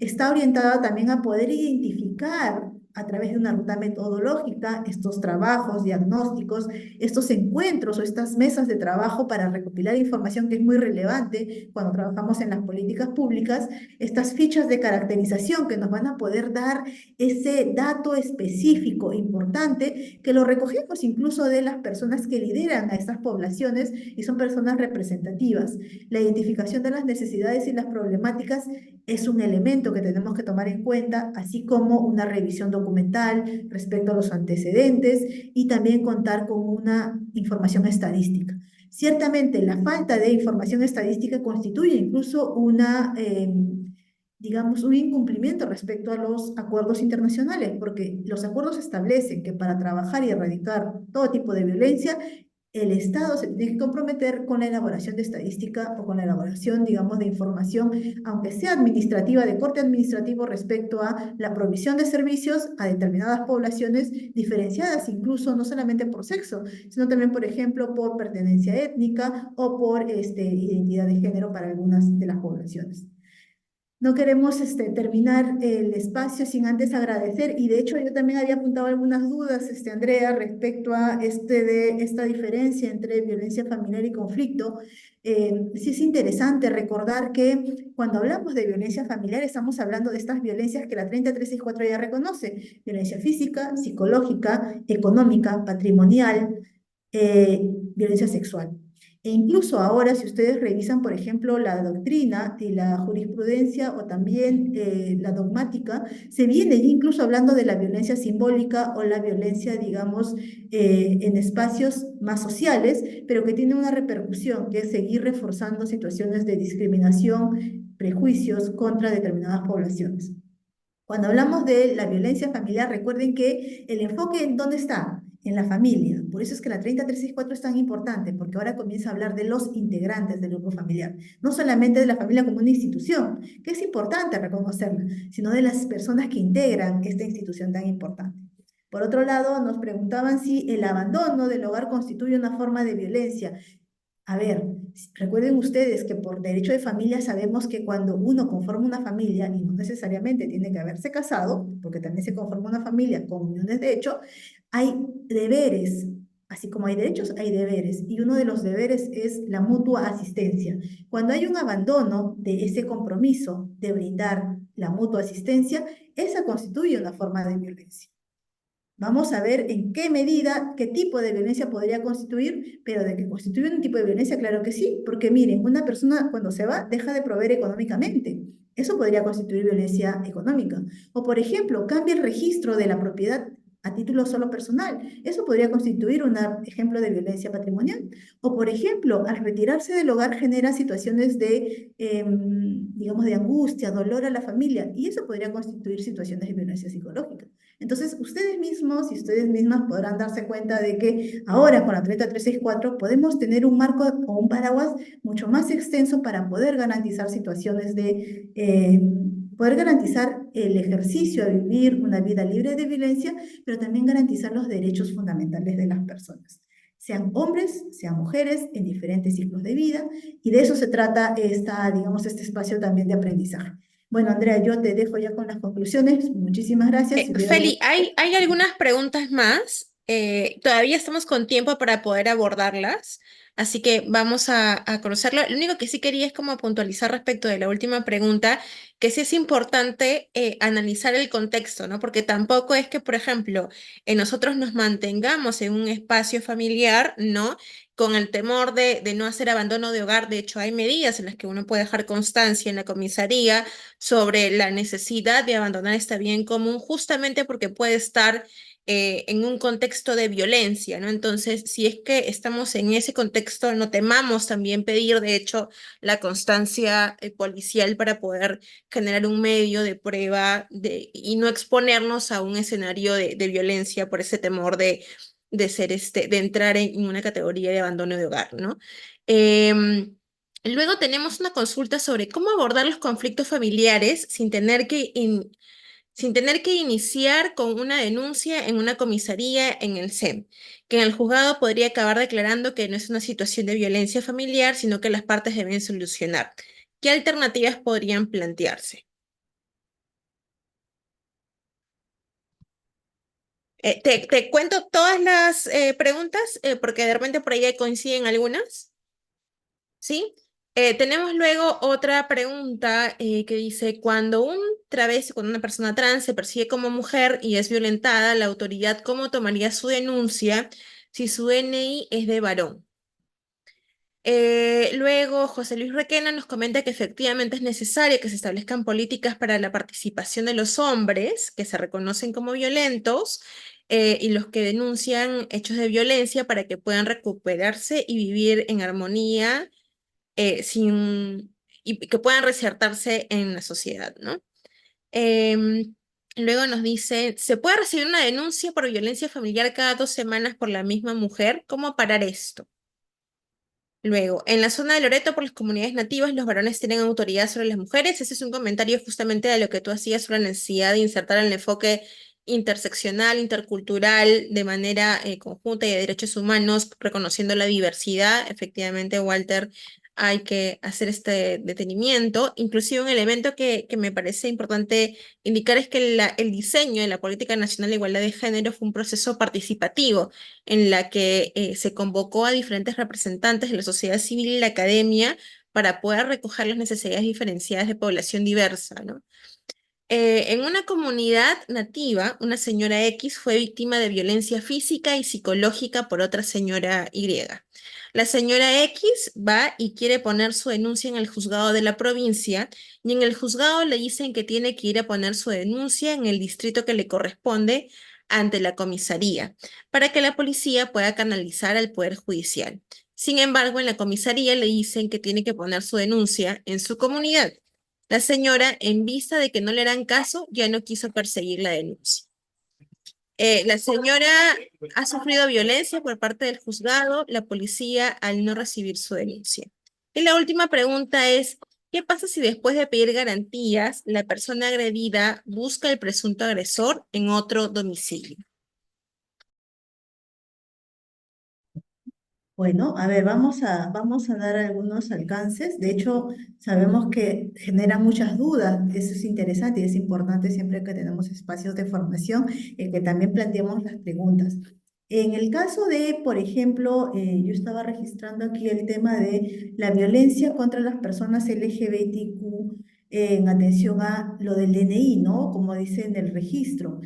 S1: está orientada también a poder identificar a través de una ruta metodológica estos trabajos diagnósticos, estos encuentros o estas mesas de trabajo para recopilar información que es muy relevante cuando trabajamos en las políticas públicas, estas fichas de caracterización que nos van a poder dar ese dato específico, importante, que lo recogemos incluso de las personas que lideran a estas poblaciones y son personas representativas. La identificación de las necesidades y las problemáticas es un elemento que tenemos que tomar en cuenta, así como una revisión documental respecto a los antecedentes y también contar con una información estadística. Ciertamente, la falta de información estadística constituye incluso digamos, un incumplimiento respecto a los acuerdos internacionales, porque los acuerdos establecen que para trabajar y erradicar todo tipo de violencia, el Estado se tiene que comprometer con la elaboración de estadística o con la elaboración, digamos, de información, aunque sea administrativa, de corte administrativo, respecto a la provisión de servicios a determinadas poblaciones diferenciadas, incluso no solamente por sexo, sino también, por ejemplo, por pertenencia étnica o por identidad de género para algunas de las poblaciones. No queremos terminar el espacio sin antes agradecer, y de hecho yo también había apuntado algunas dudas, Andrea, respecto a esta diferencia entre violencia familiar y conflicto. Sí es interesante recordar que cuando hablamos de violencia familiar estamos hablando de estas violencias que la 30364 ya reconoce: violencia física, psicológica, económica, patrimonial, violencia sexual. E incluso ahora, si ustedes revisan, por ejemplo, la doctrina y la jurisprudencia o también la dogmática, se viene incluso hablando de la violencia simbólica o la violencia, digamos, en espacios más sociales, pero que tiene una repercusión, que es seguir reforzando situaciones de discriminación, prejuicios contra determinadas poblaciones. Cuando hablamos de la violencia familiar, recuerden que el enfoque, ¿en dónde está? En la familia. Por eso es que la 30364 es tan importante, porque ahora comienza a hablar de los integrantes del grupo familiar, no solamente de la familia como una institución, que es importante reconocerla, sino de las personas que integran esta institución tan importante. Por otro lado, nos preguntaban si el abandono del hogar constituye una forma de violencia. A ver, recuerden ustedes que por derecho de familia sabemos que cuando uno conforma una familia, y no necesariamente tiene que haberse casado, porque también se conforma una familia con uniones de hecho, hay deberes, así como hay derechos, hay deberes, y uno de los deberes es la mutua asistencia. Cuando hay un abandono de ese compromiso de brindar la mutua asistencia, esa constituye una forma de violencia. Vamos a ver en qué medida, qué tipo de violencia podría constituir, pero de que constituye un tipo de violencia, claro que sí, porque miren, una persona cuando se va deja de proveer económicamente. Eso podría constituir violencia económica. O, por ejemplo, cambia el registro de la propiedad a título solo personal. Eso podría constituir un ejemplo de violencia patrimonial. O, por ejemplo, al retirarse del hogar genera situaciones de, digamos, de angustia, dolor a la familia, y eso podría constituir situaciones de violencia psicológica. Entonces, ustedes mismos y ustedes mismas podrán darse cuenta de que ahora con la 30364 podemos tener un marco o un paraguas mucho más extenso para poder garantizar situaciones de, poder garantizar el ejercicio de vivir una vida libre de violencia, pero también garantizar los derechos fundamentales de las personas, sean hombres, sean mujeres, en diferentes ciclos de vida, y de eso se trata digamos, este espacio también de aprendizaje. Bueno, Andrea, yo te dejo ya con las conclusiones. Muchísimas gracias. Si hubiera
S3: Feli, hay algunas preguntas más. Todavía estamos con tiempo para poder abordarlas, así que vamos a conocerlo. Lo único que sí quería es como puntualizar respecto de la última pregunta, que sí es importante analizar el contexto, ¿no? Porque tampoco es que, por ejemplo, nosotros nos mantengamos en un espacio familiar, ¿no? Con el temor de no hacer abandono de hogar. De hecho, hay medidas en las que uno puede dejar constancia en la comisaría sobre la necesidad de abandonar este bien común, justamente porque puede estar en un contexto de violencia, ¿no? Entonces, si es que estamos en ese contexto, no temamos también pedir, de hecho, la constancia policial para poder generar un medio de prueba y no exponernos a un escenario de violencia por ese temor de entrar en una categoría de abandono de hogar, ¿no? Luego tenemos una consulta sobre cómo abordar los conflictos familiares sin tener que iniciar con una denuncia en una comisaría en el SEM, que en el juzgado podría acabar declarando que no es una situación de violencia familiar, sino que las partes deben solucionar. ¿Qué alternativas podrían plantearse? Te cuento todas las preguntas, porque de repente por ahí coinciden algunas. ¿Sí? Tenemos luego otra pregunta que dice, cuando un travesti, cuando una persona trans se percibe como mujer y es violentada, la autoridad, ¿cómo tomaría su denuncia si su DNI es de varón? Luego, José Luis Requena nos comenta que efectivamente es necesario que se establezcan políticas para la participación de los hombres que se reconocen como violentos y los que denuncian hechos de violencia para que puedan recuperarse y vivir en armonía y que puedan reinsertarse en la sociedad, ¿no? Em, Luego nos dice, ¿se puede recibir una denuncia por violencia familiar cada 2 semanas por la misma mujer? ¿Cómo parar esto? Luego, en la zona de Loreto, por las comunidades nativas, los varones tienen autoridad sobre las mujeres. Ese es un comentario justamente de lo que tú hacías sobre la necesidad de insertar el enfoque interseccional, intercultural, de manera conjunta y de derechos humanos, reconociendo la diversidad. Efectivamente, Walter, hay que hacer este detenimiento. Inclusive un elemento que me parece importante indicar es que el diseño de la Política Nacional de Igualdad de Género fue un proceso participativo en la que se convocó a diferentes representantes de la sociedad civil y la academia para poder recoger las necesidades diferenciadas de población diversa, ¿no? En una comunidad nativa, una señora X fue víctima de violencia física y psicológica por otra señora Y. La señora X va y quiere poner su denuncia en el juzgado de la provincia y en el juzgado le dicen que tiene que ir a poner su denuncia en el distrito que le corresponde ante la comisaría para que la policía pueda canalizar al Poder Judicial. Sin embargo, en la comisaría le dicen que tiene que poner su denuncia en su comunidad. La señora, en vista de que no le harán caso, ya no quiso perseguir la denuncia. La señora ha sufrido violencia por parte del juzgado, la policía al no recibir su denuncia. Y la última pregunta es, ¿qué pasa si después de pedir garantías, la persona agredida busca al presunto agresor en otro domicilio?
S1: Bueno, a ver, vamos a dar algunos alcances. De hecho, sabemos que genera muchas dudas. Eso es interesante y es importante siempre que tenemos espacios de formación, que también planteemos las preguntas. En el caso de, por ejemplo, yo estaba registrando aquí el tema de la violencia contra las personas LGBTQ en atención a lo del DNI, ¿no? Como dice en el registro.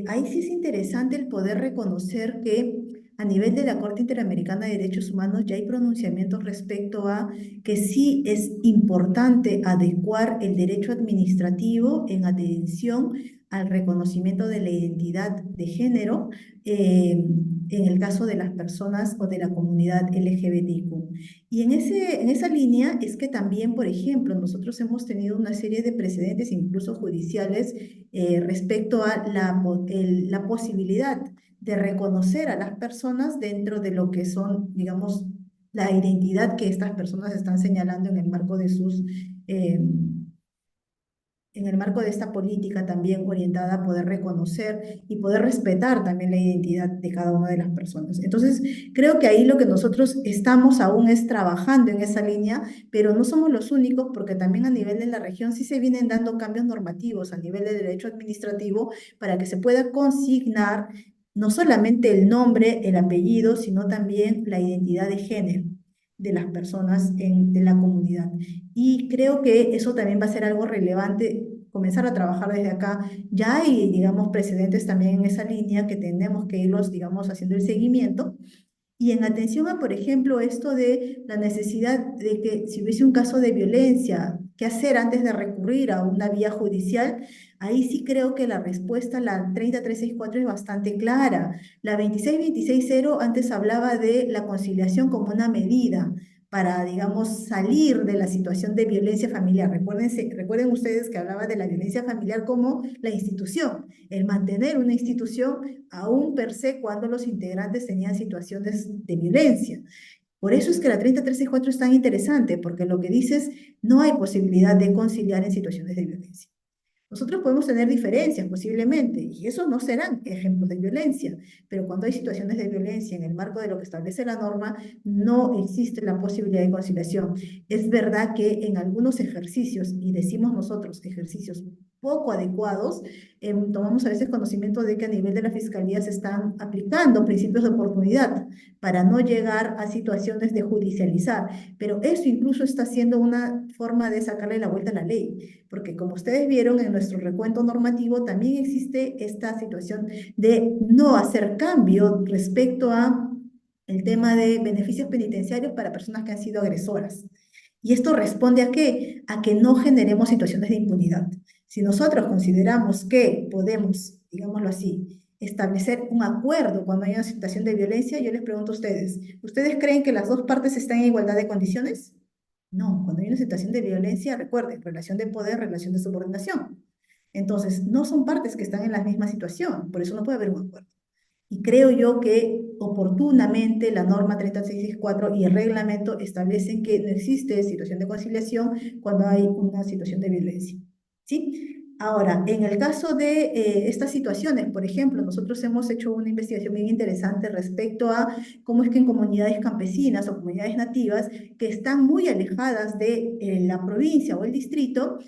S1: Ahí sí es interesante el poder reconocer que a nivel de la Corte Interamericana de Derechos Humanos ya hay pronunciamientos respecto a que sí es importante adecuar el derecho administrativo en atención al reconocimiento de la identidad de género en el caso de las personas o de la comunidad LGBTQ. Y en esa línea es que también, por ejemplo, nosotros hemos tenido una serie de precedentes, incluso judiciales, respecto a la posibilidad de reconocer a las personas dentro de lo que son, digamos, la identidad que estas personas están señalando en el marco de sus, en el marco de esta política también orientada a poder reconocer y poder respetar también la identidad de cada una de las personas. Entonces, creo que ahí lo que nosotros estamos aún es trabajando en esa línea, pero no somos los únicos porque también a nivel de la región sí se vienen dando cambios normativos a nivel de derecho administrativo para que se pueda consignar no solamente el nombre, el apellido, sino también la identidad de género de las personas de la comunidad. Y creo que eso también va a ser algo relevante, comenzar a trabajar desde acá. Ya hay, digamos, precedentes también en esa línea que tenemos que irlos, digamos, haciendo el seguimiento. Y en atención a, por ejemplo, esto de la necesidad de que si hubiese un caso de violencia, qué hacer antes de recurrir a una vía judicial, ahí sí creo que la respuesta, la 30364, es bastante clara. La 26260 antes hablaba de la conciliación como una medida para, digamos, salir de la situación de violencia familiar. Recuerden ustedes que hablaba de la violencia familiar como la institución, el mantener una institución aún per se cuando los integrantes tenían situaciones de violencia. Por eso es que la 30364 es tan interesante, porque lo que dice es no hay posibilidad de conciliar en situaciones de violencia. Nosotros podemos tener diferencias posiblemente, y esos no serán ejemplos de violencia, pero cuando hay situaciones de violencia en el marco de lo que establece la norma, no existe la posibilidad de conciliación. Es verdad que en algunos ejercicios, y decimos nosotros ejercicios poco adecuados, tomamos a veces conocimiento de que a nivel de la Fiscalía se están aplicando principios de oportunidad para no llegar a situaciones de judicializar, pero eso incluso está siendo una forma de sacarle la vuelta a la ley, porque como ustedes vieron en nuestro recuento normativo, también existe esta situación de no hacer cambio respecto a el tema de beneficios penitenciarios para personas que han sido agresoras. ¿Y esto responde a qué? A que no generemos situaciones de impunidad. Si nosotros consideramos que podemos, digámoslo así, establecer un acuerdo cuando hay una situación de violencia, yo les pregunto a ustedes, ¿ustedes creen que las dos partes están en igualdad de condiciones? No, cuando hay una situación de violencia, recuerden, relación de poder, relación de subordinación. Entonces, no son partes que están en la misma situación, por eso no puede haber un acuerdo. Y creo yo que oportunamente la norma 3664 y el reglamento establecen que no existe situación de conciliación cuando hay una situación de violencia. ¿Sí? Ahora, en el caso de estas situaciones, por ejemplo, nosotros hemos hecho una investigación bien interesante respecto a cómo es que en comunidades campesinas o comunidades nativas que están muy alejadas de la provincia o el distrito,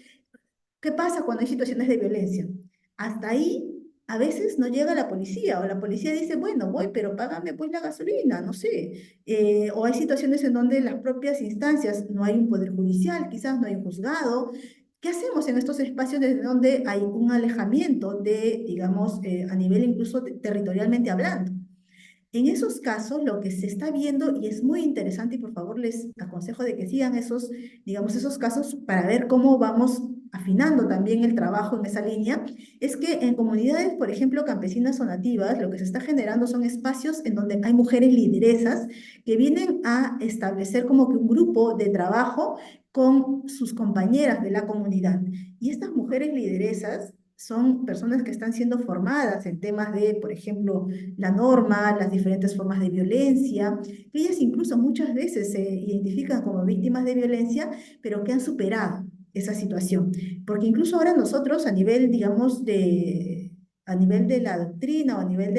S1: ¿qué pasa cuando hay situaciones de violencia? Hasta ahí a veces no llega la policía o la policía dice, bueno, voy, pero págame pues la gasolina, no sé. O hay situaciones en donde las propias instancias, no hay un poder judicial, quizás no hay un juzgado. ¿Qué hacemos en estos espacios desde donde hay un alejamiento de, digamos, a nivel incluso territorialmente hablando? En esos casos, lo que se está viendo, y es muy interesante, y por favor les aconsejo de que sigan esos, digamos, esos casos para ver cómo vamos afinando también el trabajo en esa línea, es que en comunidades, por ejemplo, campesinas o nativas, lo que se está generando son espacios en donde hay mujeres lideresas que vienen a establecer como que un grupo de trabajo con sus compañeras de la comunidad. Y estas mujeres lideresas son personas que están siendo formadas en temas de, por ejemplo, la norma, las diferentes formas de violencia, que ellas incluso muchas veces se identifican como víctimas de violencia, pero que han superado esa situación. Porque incluso ahora nosotros a nivel, digamos, a nivel de la doctrina o a nivel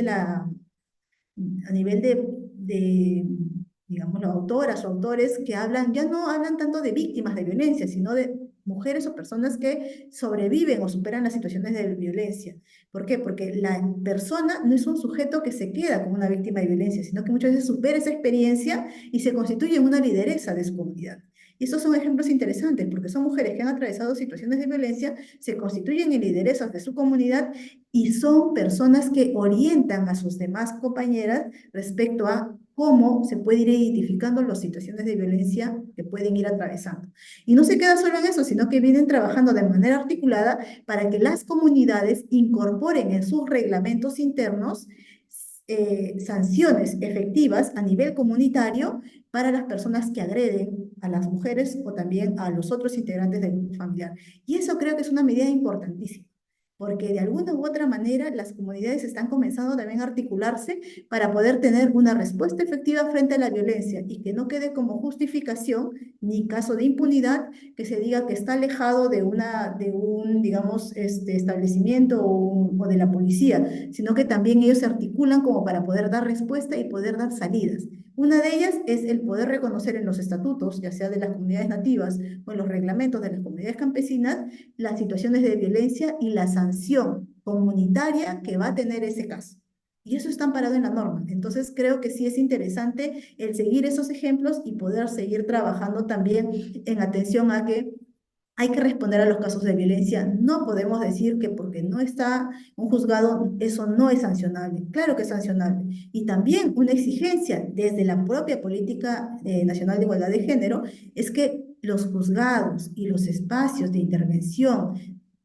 S1: digamos, las autoras o autores que hablan, ya no hablan tanto de víctimas de violencia, sino de mujeres o personas que sobreviven o superan las situaciones de violencia. ¿Por qué? Porque la persona no es un sujeto que se queda como una víctima de violencia, sino que muchas veces supera esa experiencia y se constituye en una lideresa de su comunidad. Y estos son ejemplos interesantes, porque son mujeres que han atravesado situaciones de violencia, se constituyen en lideresas de su comunidad y son personas que orientan a sus demás compañeras respecto a cómo se puede ir identificando las situaciones de violencia que pueden ir atravesando. Y no se queda solo en eso, sino que vienen trabajando de manera articulada para que las comunidades incorporen en sus reglamentos internos sanciones efectivas a nivel comunitario para las personas que agreden a las mujeres o también a los otros integrantes del grupo familiar. Y eso creo que es una medida importantísima, porque de alguna u otra manera las comunidades están comenzando también a articularse para poder tener una respuesta efectiva frente a la violencia y que no quede como justificación ni caso de impunidad que se diga que está alejado de un digamos, establecimiento o de la policía, sino que también ellos se articulan como para poder dar respuesta y poder dar salidas. Una de ellas es el poder reconocer en los estatutos, ya sea de las comunidades nativas o en los reglamentos de las comunidades campesinas, las situaciones de violencia y la sanción comunitaria que va a tener ese caso. Y eso está amparado en la norma. Entonces creo que sí es interesante el seguir esos ejemplos y poder seguir trabajando también en atención a que hay que responder a los casos de violencia. No podemos decir que porque no está un juzgado, eso no es sancionable. Claro que es sancionable. Y también una exigencia desde la propia Política Nacional de Igualdad de Género es que los juzgados y los espacios de intervención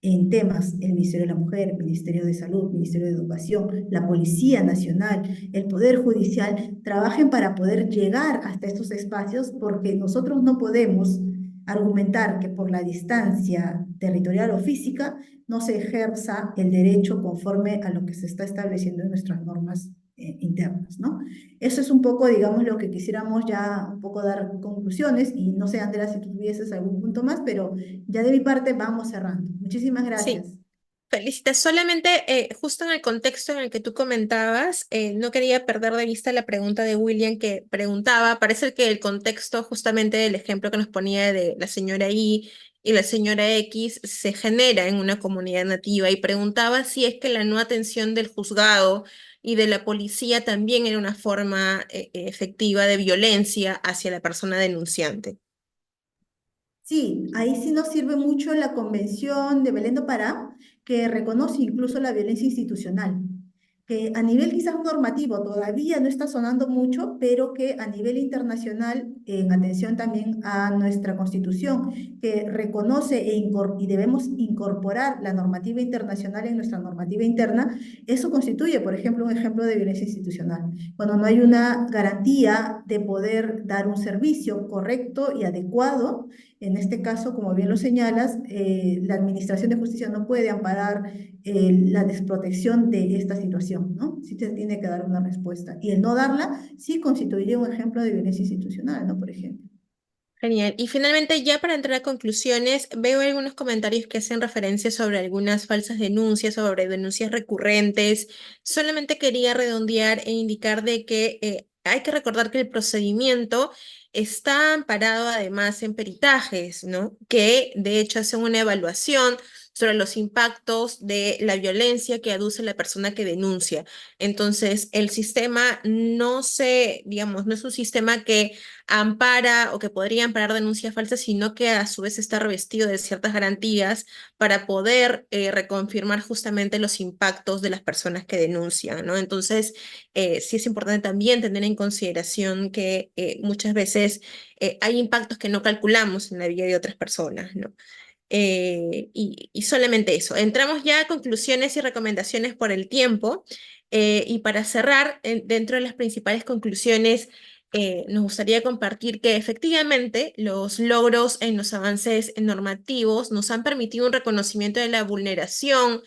S1: en temas, el Ministerio de la Mujer, el Ministerio de Salud, el Ministerio de Educación, la Policía Nacional, el Poder Judicial, trabajen para poder llegar hasta estos espacios porque nosotros no podemos argumentar que por la distancia territorial o física no se ejerza el derecho conforme a lo que se está estableciendo en nuestras normas internas, ¿no? Eso es un poco, digamos, lo que quisiéramos ya un poco dar conclusiones y no sé, Andrea, si tú tuvieses algún punto más, pero ya de mi parte vamos cerrando. Muchísimas
S3: Sí.
S1: gracias.
S3: Felicita, solamente justo en el contexto en el que tú comentabas, no quería perder de vista la pregunta de William que preguntaba, parece que el contexto justamente del ejemplo que nos ponía de la señora y la señora X se genera en una comunidad nativa y preguntaba si es que la no atención del juzgado y de la policía también era una forma efectiva de violencia hacia la persona denunciante.
S1: Sí, ahí sí nos sirve mucho la Convención de Belén do Pará, que reconoce incluso la violencia institucional, que a nivel quizás normativo todavía no está sonando mucho, pero que a nivel internacional, en atención también a nuestra Constitución, que reconoce y debemos incorporar la normativa internacional en nuestra normativa interna, eso constituye, por ejemplo, un ejemplo de violencia institucional. Cuando no hay una garantía de poder dar un servicio correcto y adecuado, en este caso, como bien lo señalas, la Administración de Justicia no puede amparar la desprotección de esta situación, ¿no? Sí se tiene que dar una respuesta. Y el no darla sí constituiría un ejemplo de violencia institucional, ¿no? Por ejemplo.
S3: Genial. Y finalmente, ya para entrar a conclusiones, veo algunos comentarios que hacen referencia sobre algunas falsas denuncias, sobre denuncias recurrentes. Solamente quería redondear e indicar de que hay que recordar que el procedimiento está amparado además en peritajes, ¿no? Que de hecho hacen una evaluación sobre los impactos de la violencia que aduce la persona que denuncia. Entonces, el sistema no se, digamos, no es un sistema que ampara o que podría amparar denuncias falsas, sino que a su vez está revestido de ciertas garantías para poder reconfirmar justamente los impactos de las personas que denuncian, ¿no? Entonces, sí es importante también tener en consideración que muchas veces hay impactos que no calculamos en la vida de otras personas, ¿no? Y solamente eso. Entramos ya a conclusiones y recomendaciones por el tiempo. Y para cerrar, dentro de las principales conclusiones, nos gustaría compartir que efectivamente los logros en los avances normativos nos han permitido un reconocimiento de la vulneración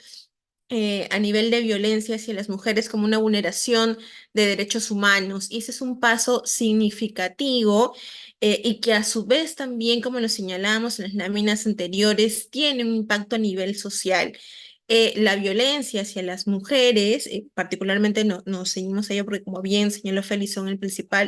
S3: a nivel de violencia hacia las mujeres como una vulneración de derechos humanos. Y ese es un paso significativo y que a su vez también, como lo señalamos en las láminas anteriores, tiene un impacto a nivel social. La violencia hacia las mujeres, particularmente nos seguimos a ello porque como bien señaló Félix,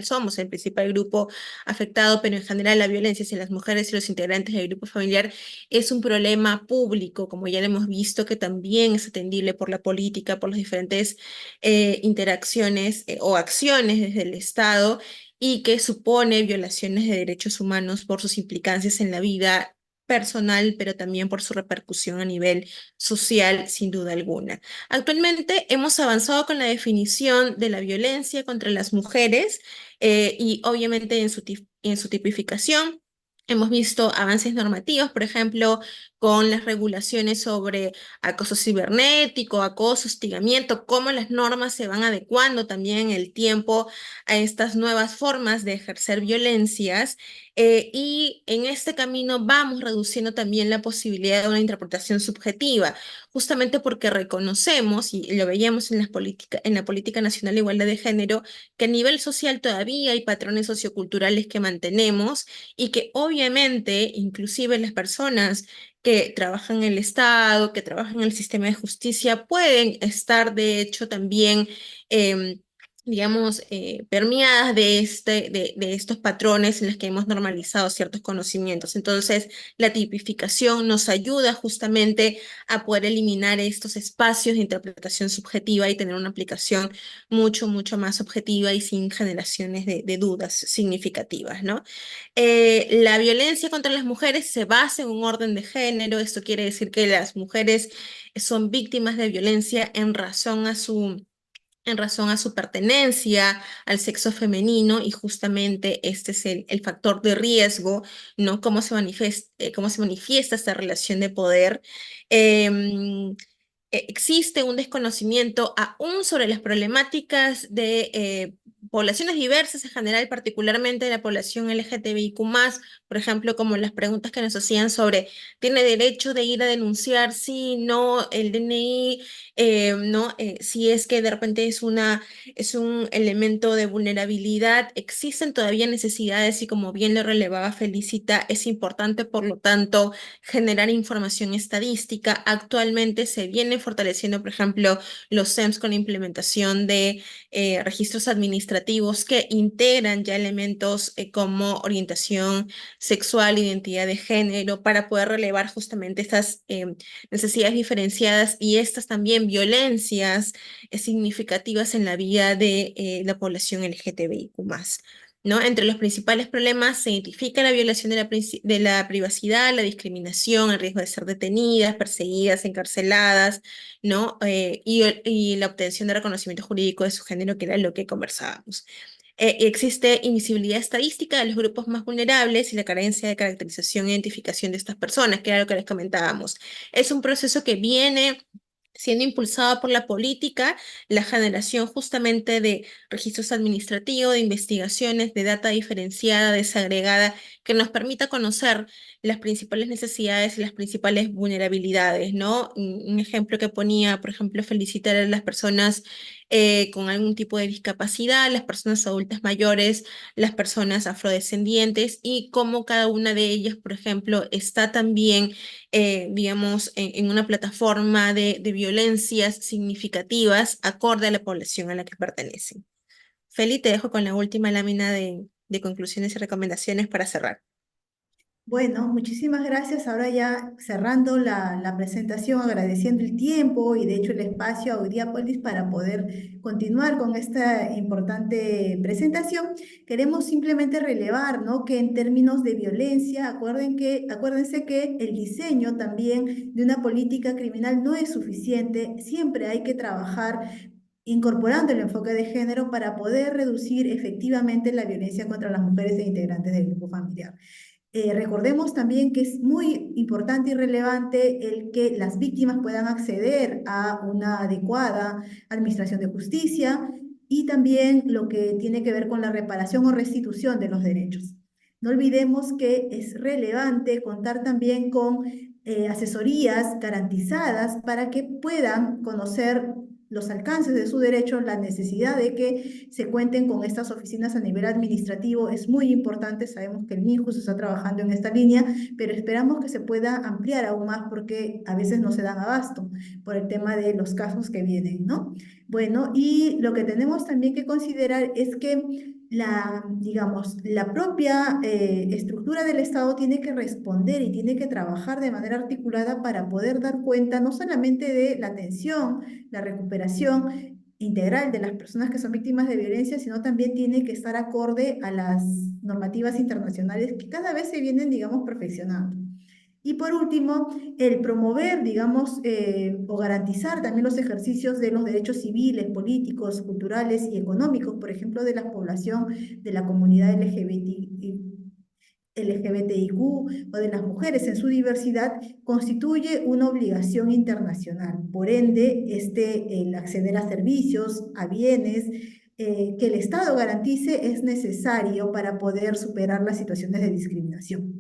S3: somos el principal grupo afectado, pero en general la violencia hacia las mujeres y los integrantes del grupo familiar es un problema público, como ya lo hemos visto, que también es atendible por la política, por las diferentes interacciones o acciones desde el Estado y que supone violaciones de derechos humanos por sus implicancias en la vida personal, pero también por su repercusión a nivel social, sin duda alguna. Actualmente hemos avanzado con la definición de la violencia contra las mujeres y obviamente en su tipificación. Hemos visto avances normativos, por ejemplo, con las regulaciones sobre acoso cibernético, acoso, hostigamiento, cómo las normas se van adecuando también en el tiempo a estas nuevas formas de ejercer violencias. Y en este camino vamos reduciendo también la posibilidad de una interpretación subjetiva, justamente porque reconocemos, y lo veíamos en la política nacional de igualdad de género, que a nivel social todavía hay patrones socioculturales que mantenemos y que obviamente inclusive las personas que trabajan en el Estado, que trabajan en el sistema de justicia, pueden estar de hecho también, digamos, permeadas de estos patrones en los que hemos normalizado ciertos conocimientos. Entonces, la tipificación nos ayuda justamente a poder eliminar estos espacios de interpretación subjetiva y tener una aplicación mucho más objetiva y sin generaciones de dudas significativas, ¿no? La violencia contra las mujeres se basa en un orden de género. Esto quiere decir que las mujeres son víctimas de violencia en razón a su pertenencia al sexo femenino y justamente este es el factor de riesgo, ¿no? Cómo se manifiesta esta relación de poder. Em, Existe un desconocimiento aún sobre las problemáticas de poblaciones diversas en general, particularmente de la población LGTBIQ+, por ejemplo, como las preguntas que nos hacían sobre, ¿tiene derecho de ir a denunciar? Sí, no, el DNI, no, si es que de repente es un elemento de vulnerabilidad, existen todavía necesidades y como bien lo relevaba Felicita, es importante, por lo tanto, generar información estadística. Actualmente se viene fortaleciendo, por ejemplo, los SEMS con la implementación de registros administrativos que integran ya elementos como orientación sexual, identidad de género, para poder relevar justamente estas necesidades diferenciadas y estas también violencias significativas en la vida de la población LGTBIQ+. ¿No? Entre los principales problemas se identifica la violación de la privacidad, la discriminación, el riesgo de ser detenidas, perseguidas, encarceladas, ¿no? Y la obtención de reconocimiento jurídico de su género, que era lo que conversábamos. Existe invisibilidad estadística de los grupos más vulnerables y la carencia de caracterización e identificación de estas personas, que era lo que les comentábamos. Es un proceso que viene siendo impulsada por la política, la generación justamente de registros administrativos, de investigaciones, de data diferenciada, desagregada, que nos permita conocer las principales necesidades y las principales vulnerabilidades, ¿no? Un ejemplo que ponía, por ejemplo, felicitar a las personas con algún tipo de discapacidad, las personas adultas mayores, las personas afrodescendientes y cómo cada una de ellas, por ejemplo, está también digamos, en una plataforma de violencias significativas acorde a la población a la que pertenecen. Feli, te dejo con la última lámina de conclusiones y recomendaciones para cerrar.
S1: Bueno, muchísimas gracias. Ahora ya cerrando la presentación, agradeciendo el tiempo y de hecho el espacio a Audiápolis para poder continuar con esta importante presentación, queremos simplemente relevar, ¿no? Que en términos de violencia, acuérdense que el diseño también de una política criminal no es suficiente. Siempre hay que trabajar incorporando el enfoque de género para poder reducir efectivamente la violencia contra las mujeres e integrantes del grupo familiar. Recordemos también que es muy importante y relevante el que las víctimas puedan acceder a una adecuada administración de justicia y también lo que tiene que ver con la reparación o restitución de los derechos. No olvidemos que es relevante contar también con asesorías garantizadas para que puedan conocer los alcances de su derecho, la necesidad de que se cuenten con estas oficinas a nivel administrativo es muy importante. Sabemos que el MIJUS está trabajando en esta línea, pero esperamos que se pueda ampliar aún más porque a veces no se dan abasto por el tema de los casos que vienen, ¿no? Bueno, y lo que tenemos también que considerar es que digamos, la propia estructura del Estado tiene que responder y tiene que trabajar de manera articulada para poder dar cuenta no solamente de la atención, la recuperación integral de las personas que son víctimas de violencia, sino también tiene que estar acorde a las normativas internacionales que cada vez se vienen, digamos, perfeccionando. Y por último, el promover, digamos, o garantizar también los ejercicios de los derechos civiles, políticos, culturales y económicos, por ejemplo, de la población de la comunidad LGBTIQ o de las mujeres en su diversidad, constituye una obligación internacional. Por ende, el acceder a servicios, a bienes, que el Estado garantice es necesario para poder superar las situaciones de discriminación.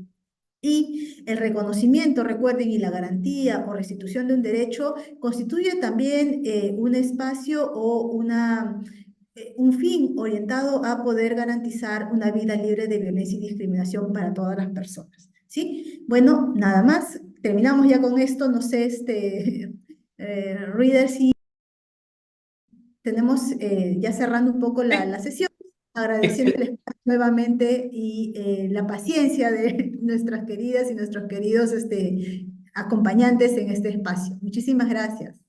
S1: Y el reconocimiento, recuerden, y la garantía o restitución de un derecho constituye también un espacio o un fin orientado a poder garantizar una vida libre de violencia y discriminación para todas las personas. ¿Sí? Bueno, nada más. Terminamos ya con esto. No sé, Reader, si tenemos ya cerrando un poco la sesión, agradeciéndoles nuevamente y la paciencia de nuestras queridas y nuestros queridos acompañantes en este espacio. Muchísimas gracias.